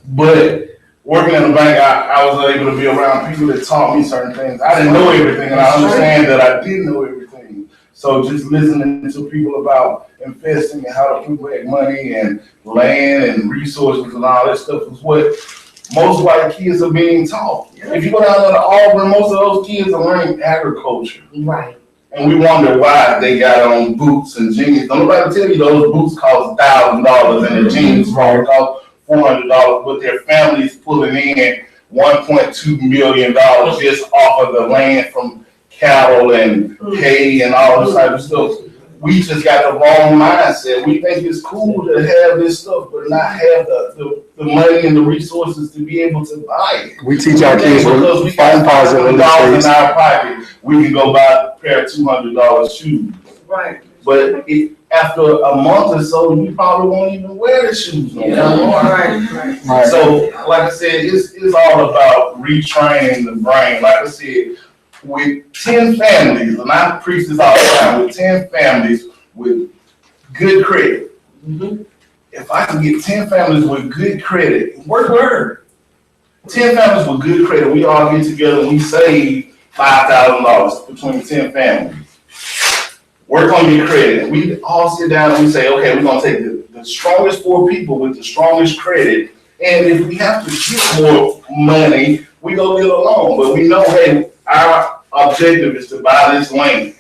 But working in a bank, I was able to be around people that taught me certain things. I didn't know everything, and I understand that I didn't know everything. So just listening to people about investing and how to put back money and land and resources and all that stuff is what most white kids are being taught. If you go down to Auburn, most of those kids are learning agriculture. Right. And we wonder why they got on boots and jeans. Don't nobody tell you those boots cost $1,000 and the jeans probably cost $400, but their families pulling in $1.2 million just off of the land from cattle and hay and all this type of stuff. We just got the wrong mindset. We think it's cool to have this stuff, but not have the money and the resources to be able to buy it. We teach our kids because we got $500 in our pocket, we can go buy a pair of $200 shoes. Right. But after a month or so, you probably won't even wear the shoes no more. Right. So, like I said, it's all about retraining the brain. Like I said, with 10 families, and I preach this all the time, with 10 families with good credit. If I can get 10 families with good credit, work harder. 10 families with good credit, we all get together and we save $5,000 between 10 families. Work on your credit. We all sit down and we say, okay, we're gonna take the strongest 4 people with the strongest credit, and if we have to get more money, we go get a loan. But we know, hey, our objective is to buy this land.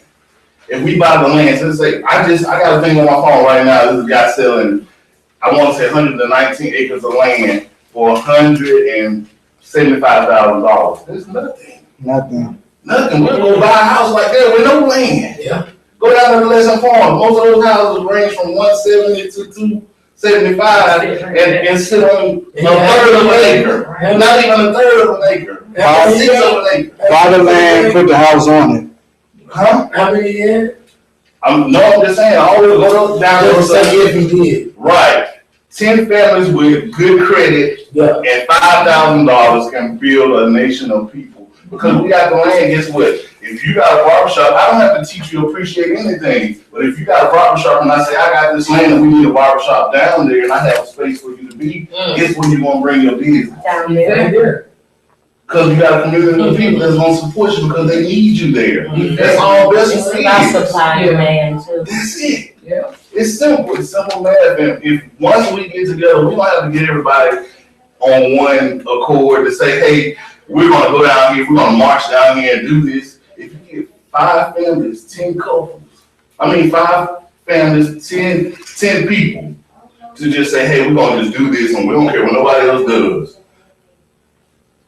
If we buy the land, so let's say, I got a thing on my phone right now, this guy selling, I want to say 119 acres of land for $175,000. That's nothing. Nothing. We're gonna buy a house like that with no land. Yeah. Go down to the lesson farm. Most of those houses range from 170 to 275 and sit on a third of an acre. Not even a third of an acre. About 6 of an acre. Buy the land, put the house on it. Huh? How many years? I'm just saying, I always go down there and say, if you did. Right. 10 families with good credit and $5,000 can build a nation of people. Because we got the land, guess what? If you got a barbershop, I don't have to teach you to appreciate anything. But if you got a barbershop and I say, I got this land and we need a barbershop down there and I have a space for you to be, guess when you're going to bring your business? Down there. Because you got a community of people that's going to support you because they need you there. That's all business is. It's about supply and demand too. That's it. Yeah. It's simple. It's simple math. And if once we get together, we don't have to get everybody on one accord to say, hey, we're going to go down here, we're going to march down here and do this. If you get 5 families, 10 couples, 5 families, 10 people to just say, hey, we're going to just do this and we don't care what nobody else does.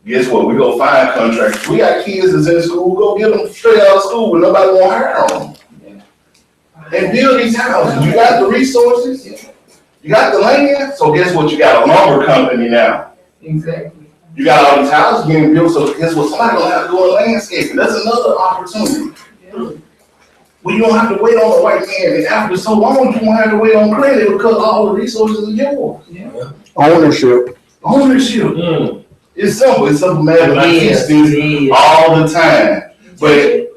Guess what? We go find contractors. We got kids that's in school, go get them straight out of school when nobody won't hire them. And build these houses. You got the resources, you got the land, so guess what? You got a lumber company now. Exactly. You got all these houses being built, so guess what? Somebody's gonna have to go in landscaping. That's another opportunity. Well, you don't have to wait on the white man. And after so long, you won't have to wait on credit because all the resources are yours. Ownership. It's simple. It's simple math. I teach this all the time. But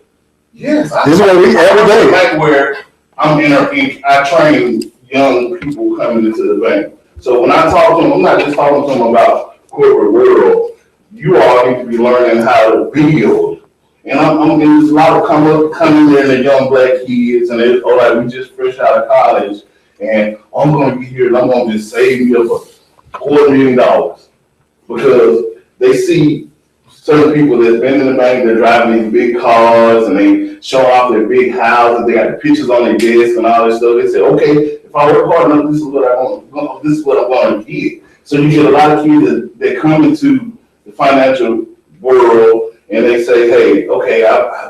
yes, This is what we every day. Like where I train young people coming into the bank. So when I talk to them, I'm not just talking to them about corporate world. You all need to be learning how to build. And there's a lot of coming in the young black kids, and they're like, we just fresh out of college, and I'm going to be here and I'm going to just save me up $250,000 because they see certain people that's been in the bank, they're driving these big cars and they show off their big houses, they got the pictures on their desk and all this stuff. They say, okay, if I work hard enough, this is what I'm going to get. So you get a lot of kids that come into the financial world and they say, hey, okay,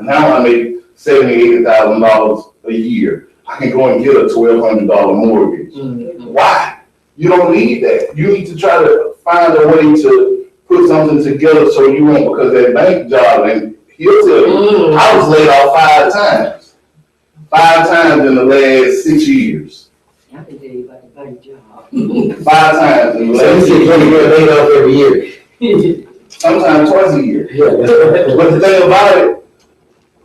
now I make $70,000, $80,000 a year. I can go and get a $1,200 mortgage. Why? You don't need that. You need to try to find a way to put something together so you won't, because that bank job, and he'll tell you, I was laid off 5 times. 5 times in the last 6 years. I can tell you about the bank job. 5 times in the So last 6 you years. get laid off every year. Sometimes twice a year. Yeah. But the thing about it,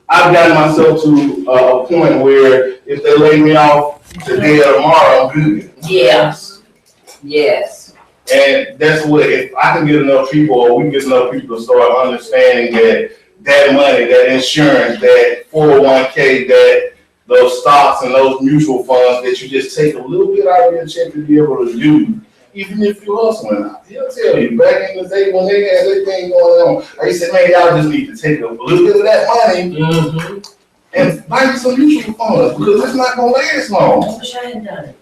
I've gotten myself to a point where if they lay me off today or tomorrow, I'm good. Yes. Yes. And that's what, if I can get enough people, or we get enough people to start understanding that money, that insurance, that 401k, that those stocks and those mutual funds that you just take a little bit out of your check to be able to do, even if you're hustling. He'll tell you, back in the day when they had that thing going on, I said, man, y'all just need to take a little bit of that money and buy you some mutual funds, because it's not going to last long. I wish I had done it.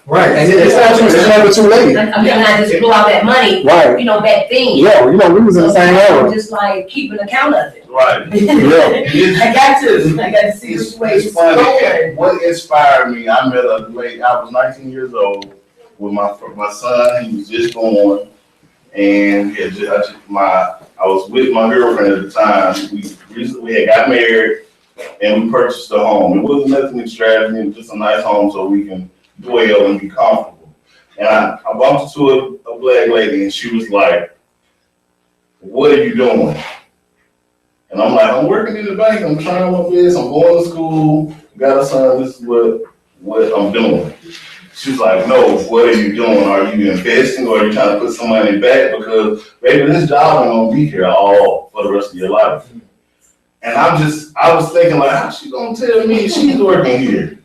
Right, and it's never too late. I mean, I just blew out that money, Right. you know, back then. Yeah, we was in the same I'm era. just like keeping account of it. Right. I got to see which way it's funny. going. What inspired me, I met a lady, I was 19 years old with my son. He was just born, and I was with my girlfriend at the time. We had got married, and we purchased a home. It wasn't nothing extravagant, it was just a nice home so we can dwell and be comfortable. And I bumped into a black lady, and she was like, "What are you doing?" And I'm like, "I'm working in the bank. I'm trying my best. I'm going to school. Got a son. This is what I'm doing." She's like, "No, what are you doing? Are you investing, or are you trying to put some money back? Because baby, this job ain't gonna be here all for the rest of your life." And I was thinking, like, how's she gonna tell me she's working here?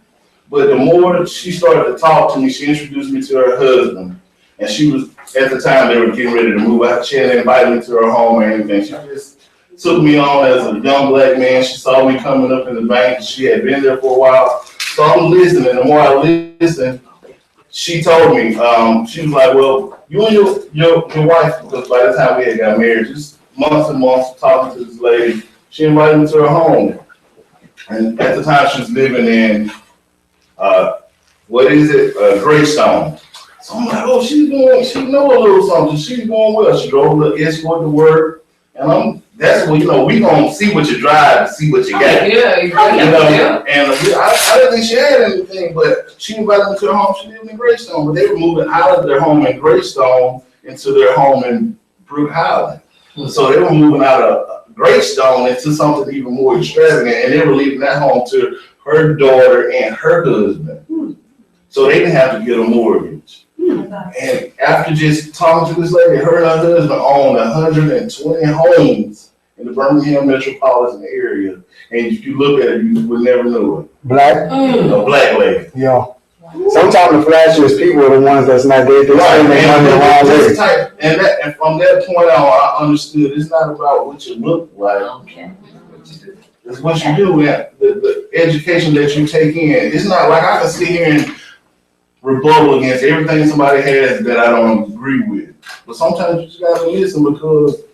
But the more she started to talk to me, she introduced me to her husband. And she was, at the time, they were getting ready to move out. She hadn't invited me to her home or anything. She just took me on as a young black man. She saw me coming up in the bank. She had been there for a while. So I'm listening. The more I listened, she told me, she was like, well, you and your wife, because by the time we had got married, just months and months talking to this lady, she invited me to her home. And at the time, she was living in, Greystone. So I'm like, oh, she know a little something. She's doing well. She drove a little escort to work. And that's what, we gonna see what you drive to see what you got. Yeah, And I didn't think she had anything, but she invited me to her home. She lived in Greystone, but they were moving out of their home in Greystone into their home in Brook Highland. So they were moving out of Greystone into something even more extravagant, and they were leaving that home to her daughter and her husband. So they didn't have to get a mortgage. And after just talking to this lady, her and her husband owned 120 homes in the Birmingham metropolitan area. And if you look at it, you would never know it. Black? A black lady. Yeah. Sometimes the flashiest people are the ones that's not there. They spend their money the wrong way. And from that point on, I understood it's not about what you look like. Okay. It's what you do, the education that you take in. It's not like I can sit here and rebuttal against everything somebody has that I don't agree with. But sometimes you just gotta listen, because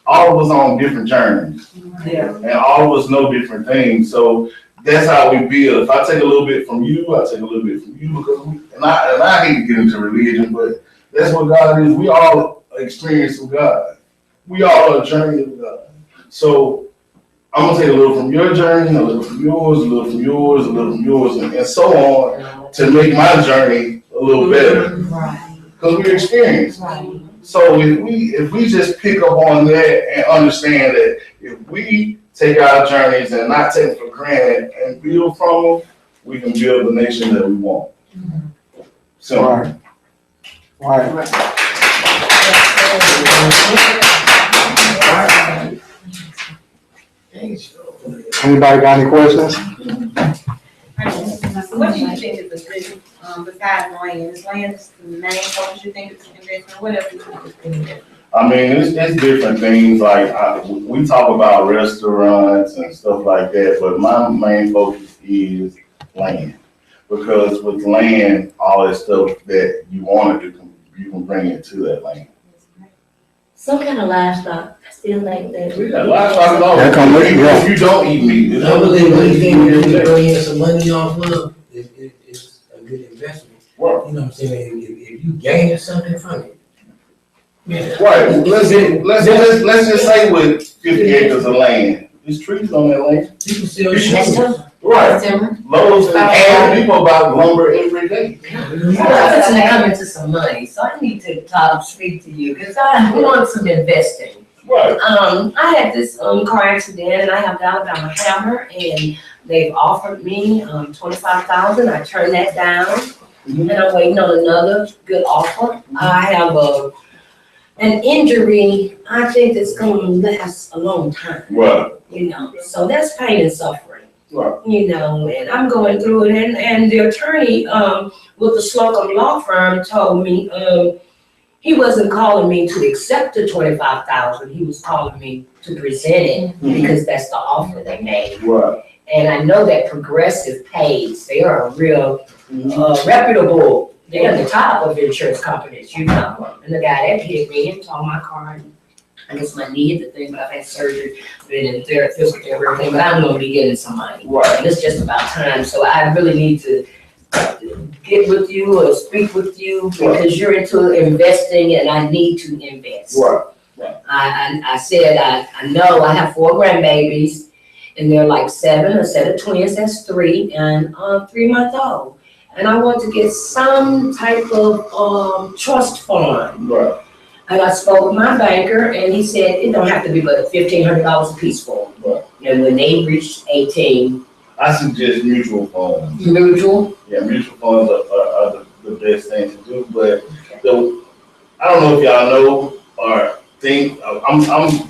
all of us on different journeys. Yeah. And all of us know different things. So that's how we build. If I take a little bit from you, I take a little bit from you, because I hate to get into religion, but that's what God is. We all experience with God. We all are a journey with God. So I'm gonna take a little from your journey, a little from yours, a little from yours, a little from yours, and so on, to make my journey a little better. Right. Because we experience. Right. So if we just pick up on that and understand that if we take our journeys and not take them for granted and build from them, we can build the nation that we want. So. Right. Anybody got any questions? What do you think is the good, besides land? Is land the main focus you think is investment? What else do you think is good investment? I mean, it's different things. Like we talk about restaurants and stuff like that, but my main focus is land, because with land, all that stuff that you want to do can you can bring it to that land. Some kind of livestock, I still think that. Yeah, livestock is all. That come with it, yeah. If you don't eat meat, it's I believe not. anything that you bring in some money off of is a good investment. Right. You know what I'm saying? If you gain something from it. Yeah. Right, let's just say with 50 acres of land, there's trees on that land. People still. That's true. Right. Timber. Lowe's and people about lumber every day. I'm to come into some money, so I need to speak to you, because I want some investing. Right. I had this car accident, and I have Alabama Hammer, and they've offered me $25,000. I turned that down, and I'm waiting on another good offer. I have an injury. I think that's going to last a long time. Right. You know, so that's pain and suffering. Right. You know, and I'm going through it, and the attorney with the Slocum law firm told me he wasn't calling me to accept the $25,000. He was calling me to present it because that's the offer they made. Right. And I know that Progressive pays. They are a real reputable. They're the top of insurance companies, you know. And the guy that hit me and tore my car. I guess my knee hit the thing, but I've had surgery, been in physical therapy, everything, but I'm gonna be getting some money. Right. And it's just about time, so I really need to get with you or speak with you because you're into investing and I need to invest. Right. I said, I know I have 4 grandbabies and they're like 7, a set of twins, that's 3, and 3-month-old. And I want to get some type of trust fund. Right. And I spoke with my banker, and he said it don't have to be but $1,500 a piece for them. Right. And when they reach 18, I suggest mutual funds. mutual. Yeah, mutual funds are the best thing to do. But I don't know if y'all know or think. I'm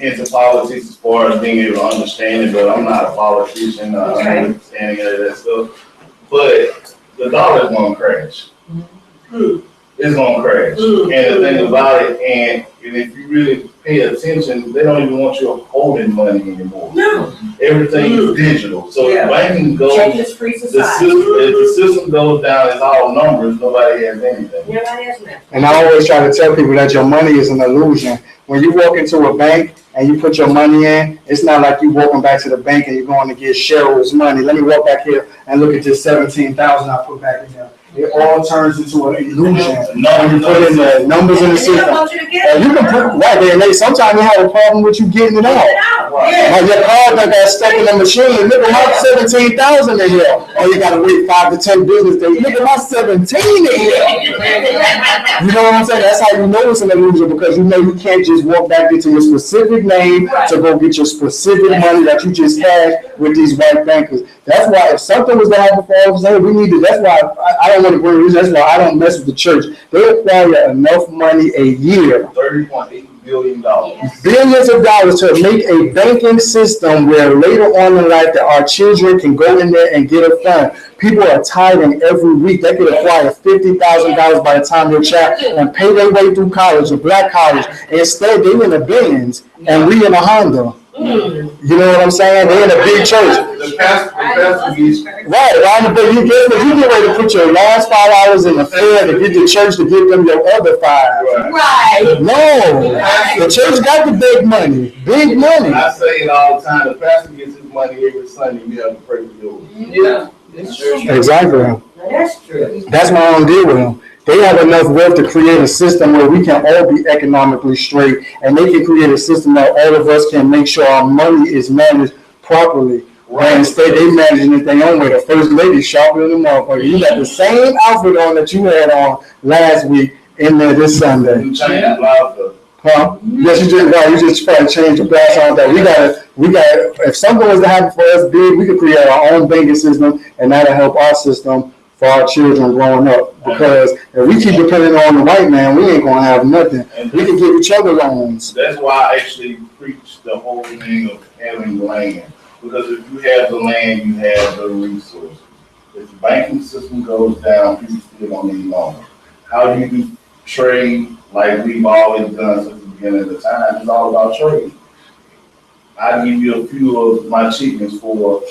into politics as far as being able to understand it, but I'm not a politician. Okay. Understanding any of that stuff. But the dollar is gonna crash. It's gonna crash. And the thing about it, and if you really pay attention, they don't even want you holding money anymore. No. Everything is digital. So Yeah. if banking goes, Check this free if society. the system goes down, it's all numbers, nobody has anything. Nobody has nothing. And I always try to tell people that your money is an illusion. When you walk into a bank and you put your money in, it's not like you walking back to the bank and you're going to get Cheryl's money. Let me walk back here and look at this $17,000 I put back in there. It all turns into an illusion. When you put in the numbers in the And they don't system. want you to get And you can put, right there, and they sometimes you have a problem with you getting it out. Like your card that got stuck in the machine, look at my 17,000 in here. Oh, you gotta wait 5 to 10 business days. Look at my 17 in here. You know what I'm saying? That's how you know it's an illusion, because you know you can't just walk back into your specific name to go get your specific money that you just had with these white bankers. That's why if something was to happen for us, hey, we need to. That's why I don't want to bring this. That's why I don't mess with the church. They acquire enough money a year. $30.8 billion. Billions of dollars to make a banking system where later on in life that our children can go in there and get a fund. People are tithing every week. They could acquire $50,000 by the time they're child and pay their way through college, a black college. And instead, they're in the billions and we in a Honda. You know what I'm saying? They're in a big church. The pastor gets Right, but you get ready to put your last $5 in the Fed to get the church to give them your other $5. Right. No, the church got the big money, big money. I say it all the time. The pastor gets his money every Sunday. We have to pray for yours. Yeah. That's true. Exactly. That's true. That's my own deal with them. They have enough wealth to create a system where we can all be economically straight, and they can create a system that all of us can make sure our money is managed properly. Right. Instead, they managing it their own way. The first lady shopping in the motherfucker. You got the same outfit on that you had on last week in there this Sunday. You change the blouse. Huh? Yes, you just try to change the glass on that. We got. If something was to happen for us big, we could create our own banking system, and that'll help our system for our children growing up. Because if we keep depending on the white man, we ain't gonna have nothing. We can give each other loans. That's why I actually preach the whole thing of having land. Because if you have the land, you have the resources. If the banking system goes down, people still don't need loans. How do you do trade like we've always done since the beginning of the time? It's all about trade. I give you a few of my chickens for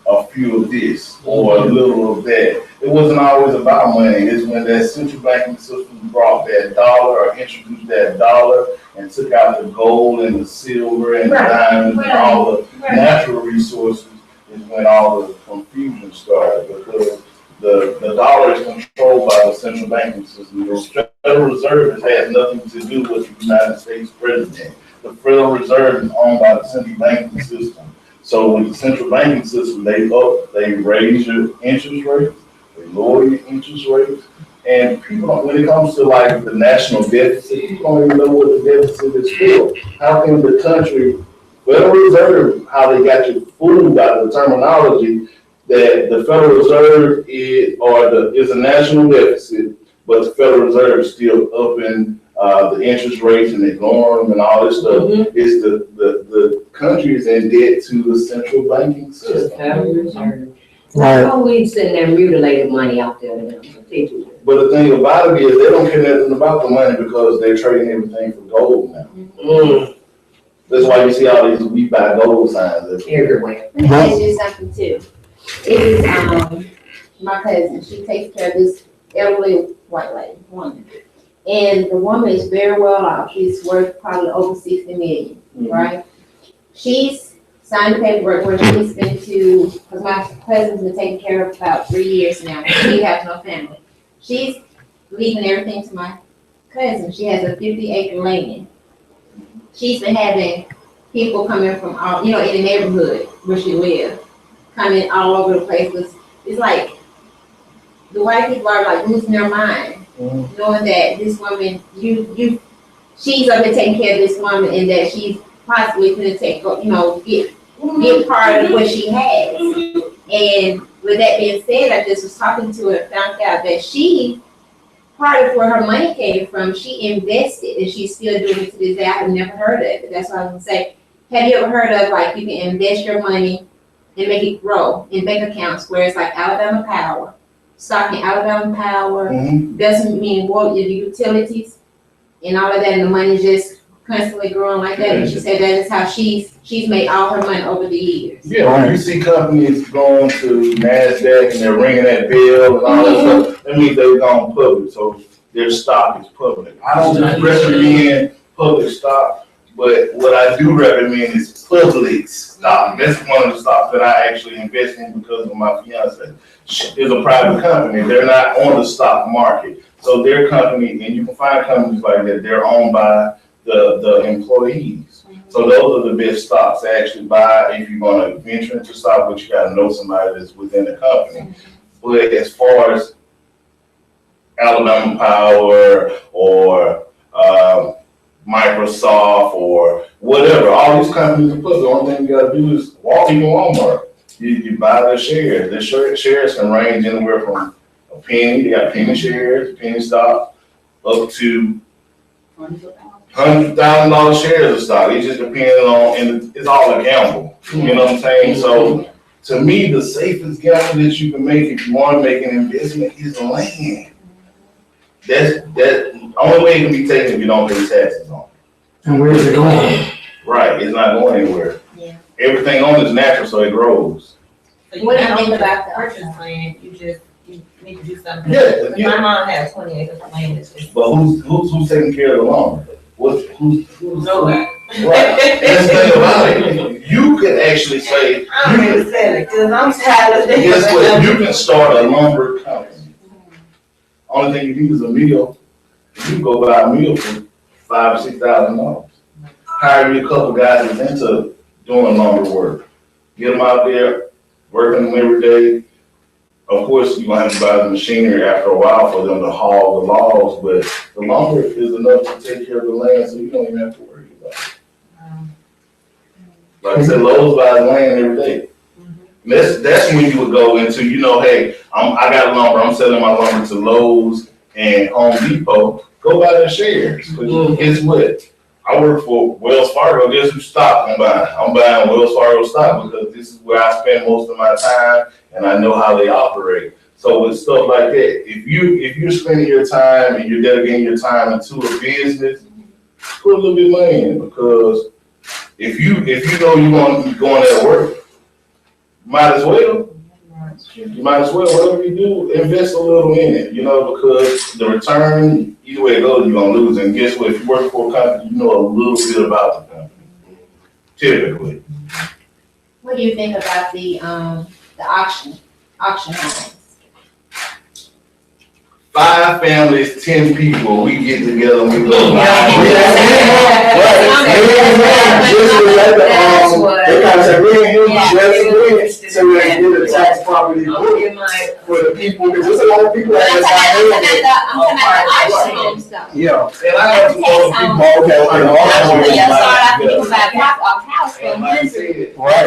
a few of this or a little of that. it wasn't always about money. It's when that central banking system brought that dollar or introduced that dollar and took out the gold and the silver and the diamonds and all the natural resources is when all the confusion started, because the dollar is controlled by the central banking system. The Federal Reserve has nothing to do with the United States president. The Federal Reserve is owned by the central banking system. So with the central banking system, they raise your interest rates, they lower your interest rates, and people don't, when it comes to like the national deficit, people don't even know what the deficit is for. How can the country, Federal Reserve, how they got you fooled by the terminology that the Federal Reserve is a national deficit, but the Federal Reserve is still upping the interest rates and ignoring them and all this stuff. Mm-hmm. It's the country is in debt to the central banking system. Right. How we sending that mutilated money out there to them? But the thing about it is they don't care nothing about the money because they're trading everything for gold now. Mm. That's why you see all these "we buy gold" signs Everywhere. Let me ask you something too. It is, my cousin, she takes care of this elderly white lady, woman. And the woman is very well off. She's worth probably over 60 million, right? She's signed the paperwork where she's been to, because my cousin's been taking care of about 3 years now. She has no family. She's leaving everything to my cousin. She has a 50-acre land. She's been having people coming from all, in the neighborhood where she lives, coming all over the place. It's like the white people are like losing their mind, knowing that this woman, she's up there taking care of this woman, and that she's possibly going to get part of what she has. And with that being said, I just was talking to her and found out that part of where her money came from, she invested, and she's still doing it to this day. I've never heard of it. That's what I was gonna say. Have you ever heard of, like, you can invest your money and make it grow in bank accounts where it's like Alabama Power, stock in Alabama Power, doesn't mean your utilities and all of that, and the money just constantly growing like that. And she said that is how she's made all her money over the years. Yeah, when you see companies going to NASDAQ and they're ringing that bell and all that stuff, that means they've gone public, so their stock is public. I don't recommend public stock, but what I do recommend is public stock. That's one of the stocks that I actually invest in because of my fiance. It's a private company. They're not on the stock market. So their company, and you can find companies like that, they're owned by the employees. So those are the best stocks to actually buy if you're going to venture into stock, but you got to know somebody that's within the company. But as far as Alabama Power or Microsoft or whatever, all these companies are put. The only thing you got to do is walk into Walmart. You buy their shares. Their shares can range anywhere from a penny. They got penny shares, penny stock, up to $100,000 shares of stock. It just depends on, and it's all a gamble. You know what I'm saying? So to me, the safest gamble that you can make if you want to make an investment is land. That's the only way it can be taken if you don't pay taxes on it. And where is it going? Right, it's not going anywhere. Yeah. Everything on it is natural, so it grows. So you What do you can't think own about the that? purchase land, you need to do something. Yeah, But yeah. my mom has 20 acres of land. It's just But who's taking care of the lumber? Who's nowhere. right? That's the thing about it. You can actually say, I'm gonna sell it, cause I'm tired of it. guess what? You can start a lumber company. Only thing you need is a mill. You can go buy a mill for $5,000 or $6,000. Hire you a couple guys that's into doing lumber work. Get them out there, working them every day. Of course, you're gonna have to buy the machinery after a while for them to haul the logs, but the lumber is enough to take care of the land, so you don't even have to worry about it. Like I said, Lowe's buys land every day. That's when you would go into, hey, I got lumber, I'm selling my lumber to Lowe's and Home Depot. Go buy their shares. Because guess what? I work for Wells Fargo. Guess who stock I'm buying? I'm buying Wells Fargo stock because this is where I spend most of my time and I know how they operate. So with stuff like that, if you're spending your time and you're dedicating your time into a business, put a little bit of money in it, because if you know you're going to work, might as well. you might as well, whatever you do, invest a little in it, because the return, either way it goes, you're gonna lose. And guess what? If you work for a company, you know a little bit about the company, typically. What do you think about the auction homes? 5 families, 10 people, we get together and we go buy. That's what. They kind of say, we ain't Yeah. so we ain't get a tax property book for the people, because there's a lot of people that I'm talking have. about the auction homes though. Yeah. And I have to call people, Usually you start off, okay. people buy a house for And like I $100,000, said, Right.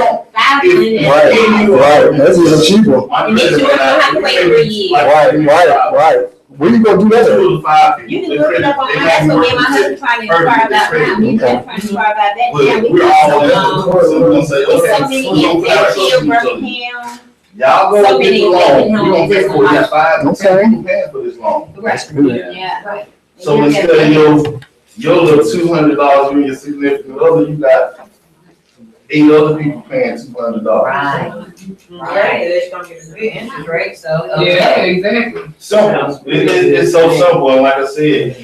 Right, that's even cheaper. my And then you don't have to wait 3 years. Right. Where you gonna do that? 2 to 5 people. You can look it up on, that's what me and my husband trying to inquire about now, we trying to inquire about that. Yeah, we We're all in got the course, so we're gonna say, so okay, many we're gonna put out in something. Birmingham. Y'all So go get many the loan, we're gonna homes pay for it, you got 5 to 10 Okay. people paying for this loan. That's good. Yeah, right. So instead of your little $200 with your significant other, you got 8 other people paying $200. Right. Right, it's gonna get a good interest rate, so. Yeah, exactly. Simple, it's so simple, and like I said,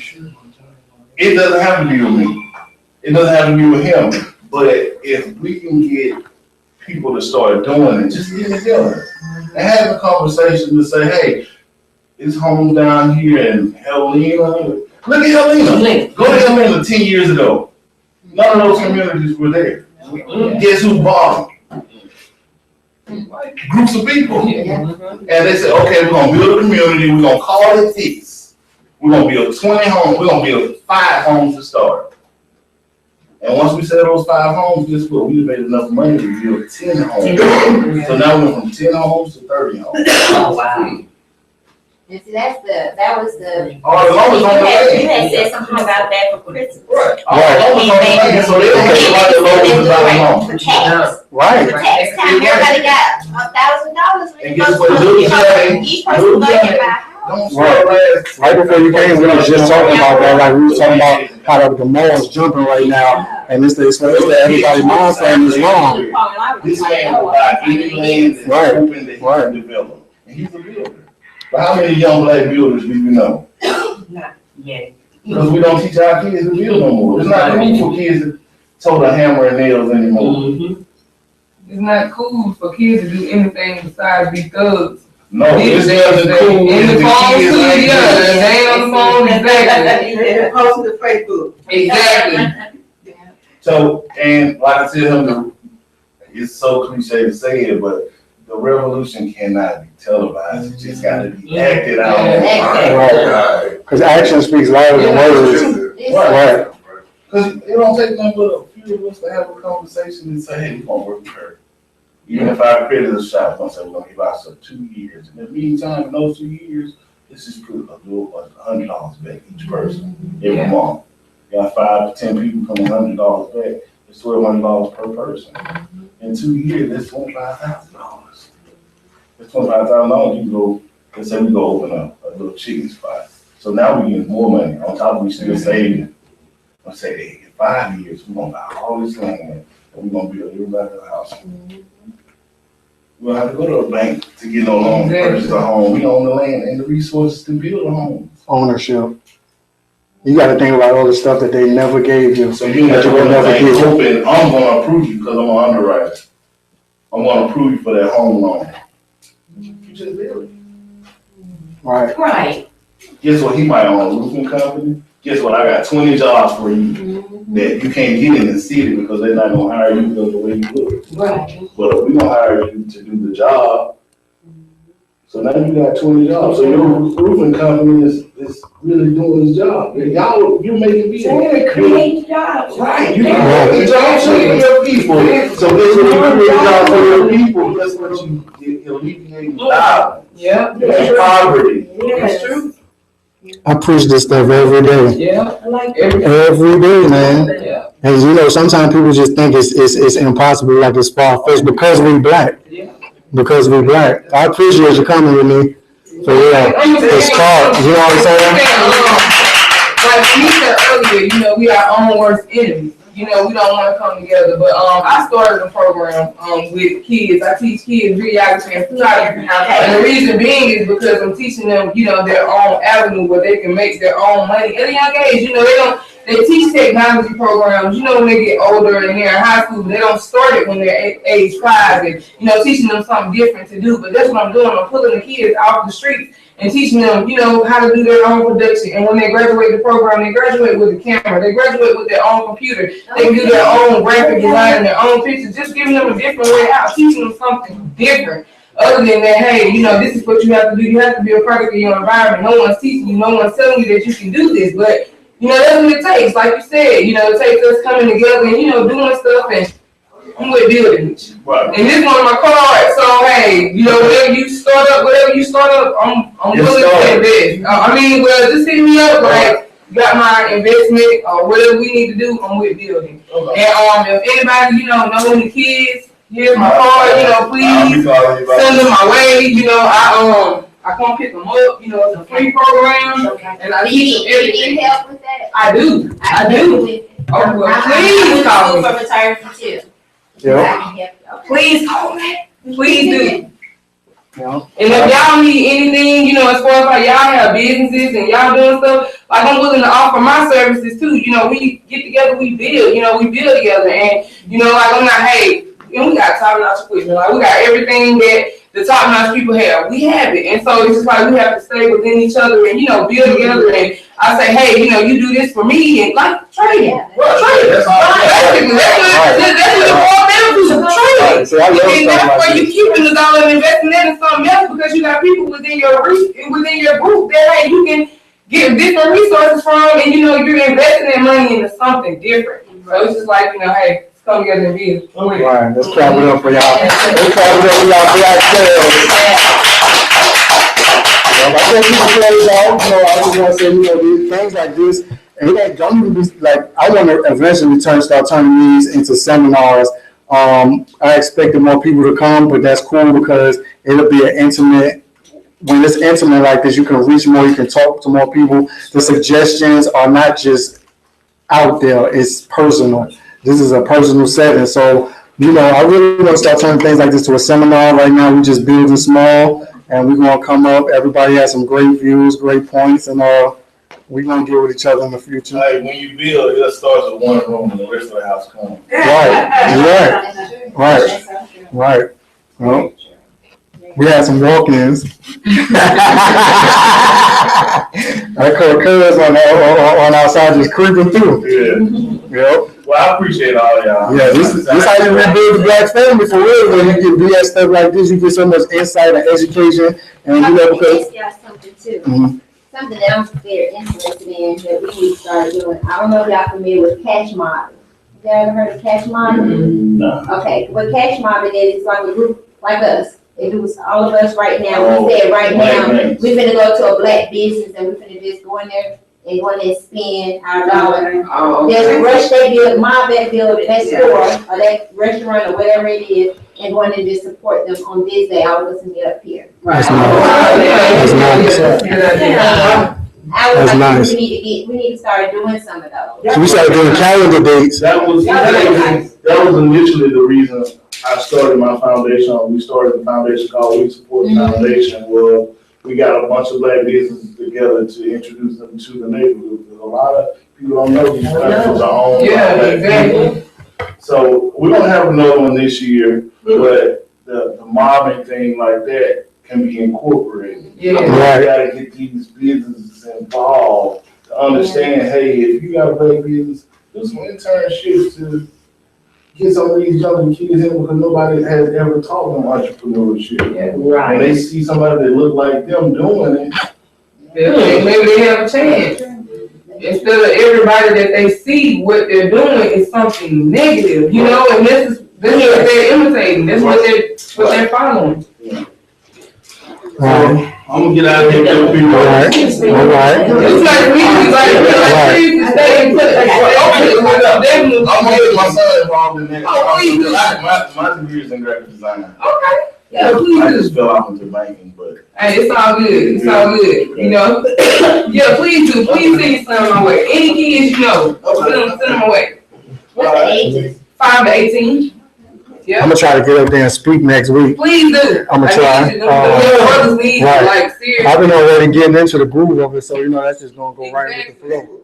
it doesn't have to be with me, it doesn't have to be with him, but if we can get people to start doing it, just get together and have a conversation to say, hey, it's home down here in Helena. Look at Helena. Go to Helena 10 years ago. None of those communities were there. Guess who bought them? Groups of people. And they said, okay, we're gonna build a community, we're gonna call it this. We're gonna build 20 homes, we're gonna build 5 homes to start. And once we sell those 5 homes, guess what? We made enough money to build 10 homes. So now we went from 10 homes to 30 homes. Oh, wow. And see, that was the. All the loans on the You land. had said something about that for Christmas. All the loans on the land, so they don't make a lot of loans about the home. For tax, Right. for tax time, everybody got $1,000 when And you guess go what? to. Little Johnny, Each person go get a house. don't start last. Right before you came, we was just talking about that, like we was talking about how the mall's jumping right now, and it's the everybody mind frame is wrong. This man will buy any land that's Right, open that he right. can develop. And he's a builder. But how many young black builders do you know? Yeah. Because we don't teach our kids to build no more. It's not cool for kids to tote a hammer and nails anymore. It's not cool for kids to do anything besides be thugs. No, it's nothing cool. In the if phone kids too, ain't yeah, good. they ain't on the phone, exactly. They post to Facebook. Exactly. So, and like I said, it's so cliche to say it, but the revolution cannot be televised. It just got to be acted out. Right. Because action speaks louder than words. Right. Because it don't take nothing but a few of us to have a conversation and say, hey, we're going to work with her. Even if our credit is shot, we're going to say we're going to give ourselves 2 years. In the meantime, in those 2 years, let's just put $100 back each person every month. You got 5 to 10 people coming $100 back. It's $1,200 per person. In 2 years, that's $25,000. That's $25,000. You can go, let's say we go open up a little chicken spot. So now we're getting more money on top of we still saving. Let's say, hey, in 5 years, we're going to buy all this land and we're going to build everybody a house. We don't have to go to a bank to get no loan to purchase a home. We own the land and the resources to build a home. Ownership. You got to think about all the stuff that they never gave you. So you that never you will never think, get. hoping I'm going to approve you because I'm an underwriter. I'm going to approve you for that home loan. You just build it. Right. Right. Guess what? He might own a roofing company. Guess what? I got 20 jobs for you that you can't get in the city because they're not going to hire you because of the way you look. Right. But we're going to hire you to do the job. So now you got 20 jobs. So your roofing company is really doing his job. You're making me. Create jobs. Right. You create jobs for your people. So this is what you create jobs for your people. That's what you alleviate violence. Yeah. Poverty. That's true. I preach this stuff every day. Yeah. I like Every day, man. Yeah. And you know, sometimes people just think it's impossible, like it's far-fetched because we black. Yeah. Because we black. I appreciate you coming with me. For real. It's hard. You know what I'm saying? Like we said earlier, you know, we our own worst enemies. You know, we don't want to come together. But I started a program with kids. I teach kids videography and photography. And the reason being is because I'm teaching them, you know, their own avenue where they can make their own money at a young age. You know, they teach technology programs, you know, when they get older and they're in high school, they don't start it when they're age 5 and, you know, teaching them something different to do. But that's what I'm doing. I'm pulling the kids off the streets and teaching them, you know, how to do their own production. And when they graduate the program, they graduate with a camera. They graduate with their own computer. They can do their own graphic design and their own pictures, just giving them a different way out, teaching them something different. Other than that, hey, you know, this is what you have to do. You have to be a product of your environment. No one's teaching you. No one's telling you that you can do this. But, you know, that's what it takes. Like you said, you know, it takes us coming together and, you know, doing stuff, and I'm with building with you. Right. And this one of my cards. So, hey, you know, whatever you start up, I'm willing to invest. I mean, well, just hit me up, like, got my investment or whatever we need to do, I'm with building. Okay. And if anybody, you know any kids, here's my card, you know, please send them my way. You know, I come pick them up, you know, it's a free program. Okay. And I teach them everything. You need help with that? I do. Oh, well, please call me. For photography too. Yeah. Please call me. Please do. Yeah. And if y'all need anything, you know, as far as like y'all have businesses and y'all doing stuff, like I'm willing to offer my services too. You know, we get together, we build, you know, we build together. And, you know, like I'm not, hey, you know, we got top-notch equipment. Like we got everything that the top-notch people have. We have it. And so it's just like we have to stay within each other and, you know, build together. And I say, hey, you know, you do this for me and like trading. Trading. That's the whole benefits of trading. And that's why you keeping the dollar and investing in something else, because you got people within your reach and within your group that, hey, you can get different resources from, and, you know, you're investing that money into something different. So it's just like, you know, hey, come together and be. All right, let's clap it up for y'all. Let's clap it up for y'all black girls. I said people close out, you know, I just want to say, you know, these things like this, and it don't even be like, I want to eventually start turning these into seminars. I expected more people to come, but that's cool because it'll be an intimate. When it's intimate like this, you can reach more, you can talk to more people. The suggestions are not just out there, it's personal. This is a personal setting. So, you know, I really want to start turning things like this to a seminar. Right now, we're just building small, and we're going to come up. Everybody has some great views, great points, and we're going to get with each other in the future. Hey, when you build, it just starts with one room and the rest of the house comes. Right. Well, we had some walk-ins. I caught cuz on our side just creeping through. Yeah. Yep. Well, I appreciate all y'all. Yeah, this is how you rebuild the black family for real. When you get BS stuff like this, you get so much insight and education, and you know, because something too. Something that I'm very interested in that we need to start doing. I don't know if y'all familiar with cash mobbing. You ever heard of cash mobbing? No. Okay, what cash mobbing is like a group like us. It was all of us right now. We said right now, we're finna go to a black business and we're finna just go in there and go in there and spend our dollar. There's a rush they build, mob that build that store or that restaurant or whatever it is, and go in and just support them on this day. All of us can get up here. That's nice. That's nice. We need to start doing some of those. So we started doing calendar dates. That was initially the reason I started my foundation. We started the foundation called We Support the Foundation, where we got a bunch of black businesses together to introduce them to the neighborhood. Because a lot of people don't know these countries are owned by black people. So we're gonna have another one this year, but the mobbing thing like that can be incorporated. Yeah. We gotta get these businesses involved to understand, hey, if you got a black business, do some internships to get some of these younger kids in, because nobody has ever taught them entrepreneurship. Yeah, right. When they see somebody that look like them doing it, maybe they have a chance. Instead of everybody that they see, what they're doing is something negative, you know, and this is what they're imitating. This is what they're following. Yeah. I'm gonna get out of here with people. All right. It's like we to stay and put I'm gonna get my son involved in that. My degree is in graphic design. Okay. Yeah, please I do. just fell off into banking, but. Hey, it's all good. It's all good. You know. Yeah, please do. Please send some my way. Any kids you know, send them my way. What's the ages? 5 to 18. Yeah. I'm gonna try to get up there and speak next week. Please do. I'm gonna try. Brothers need right. like seriously. I've been already getting into the groove of it, so you know that's just gonna go right with the flow.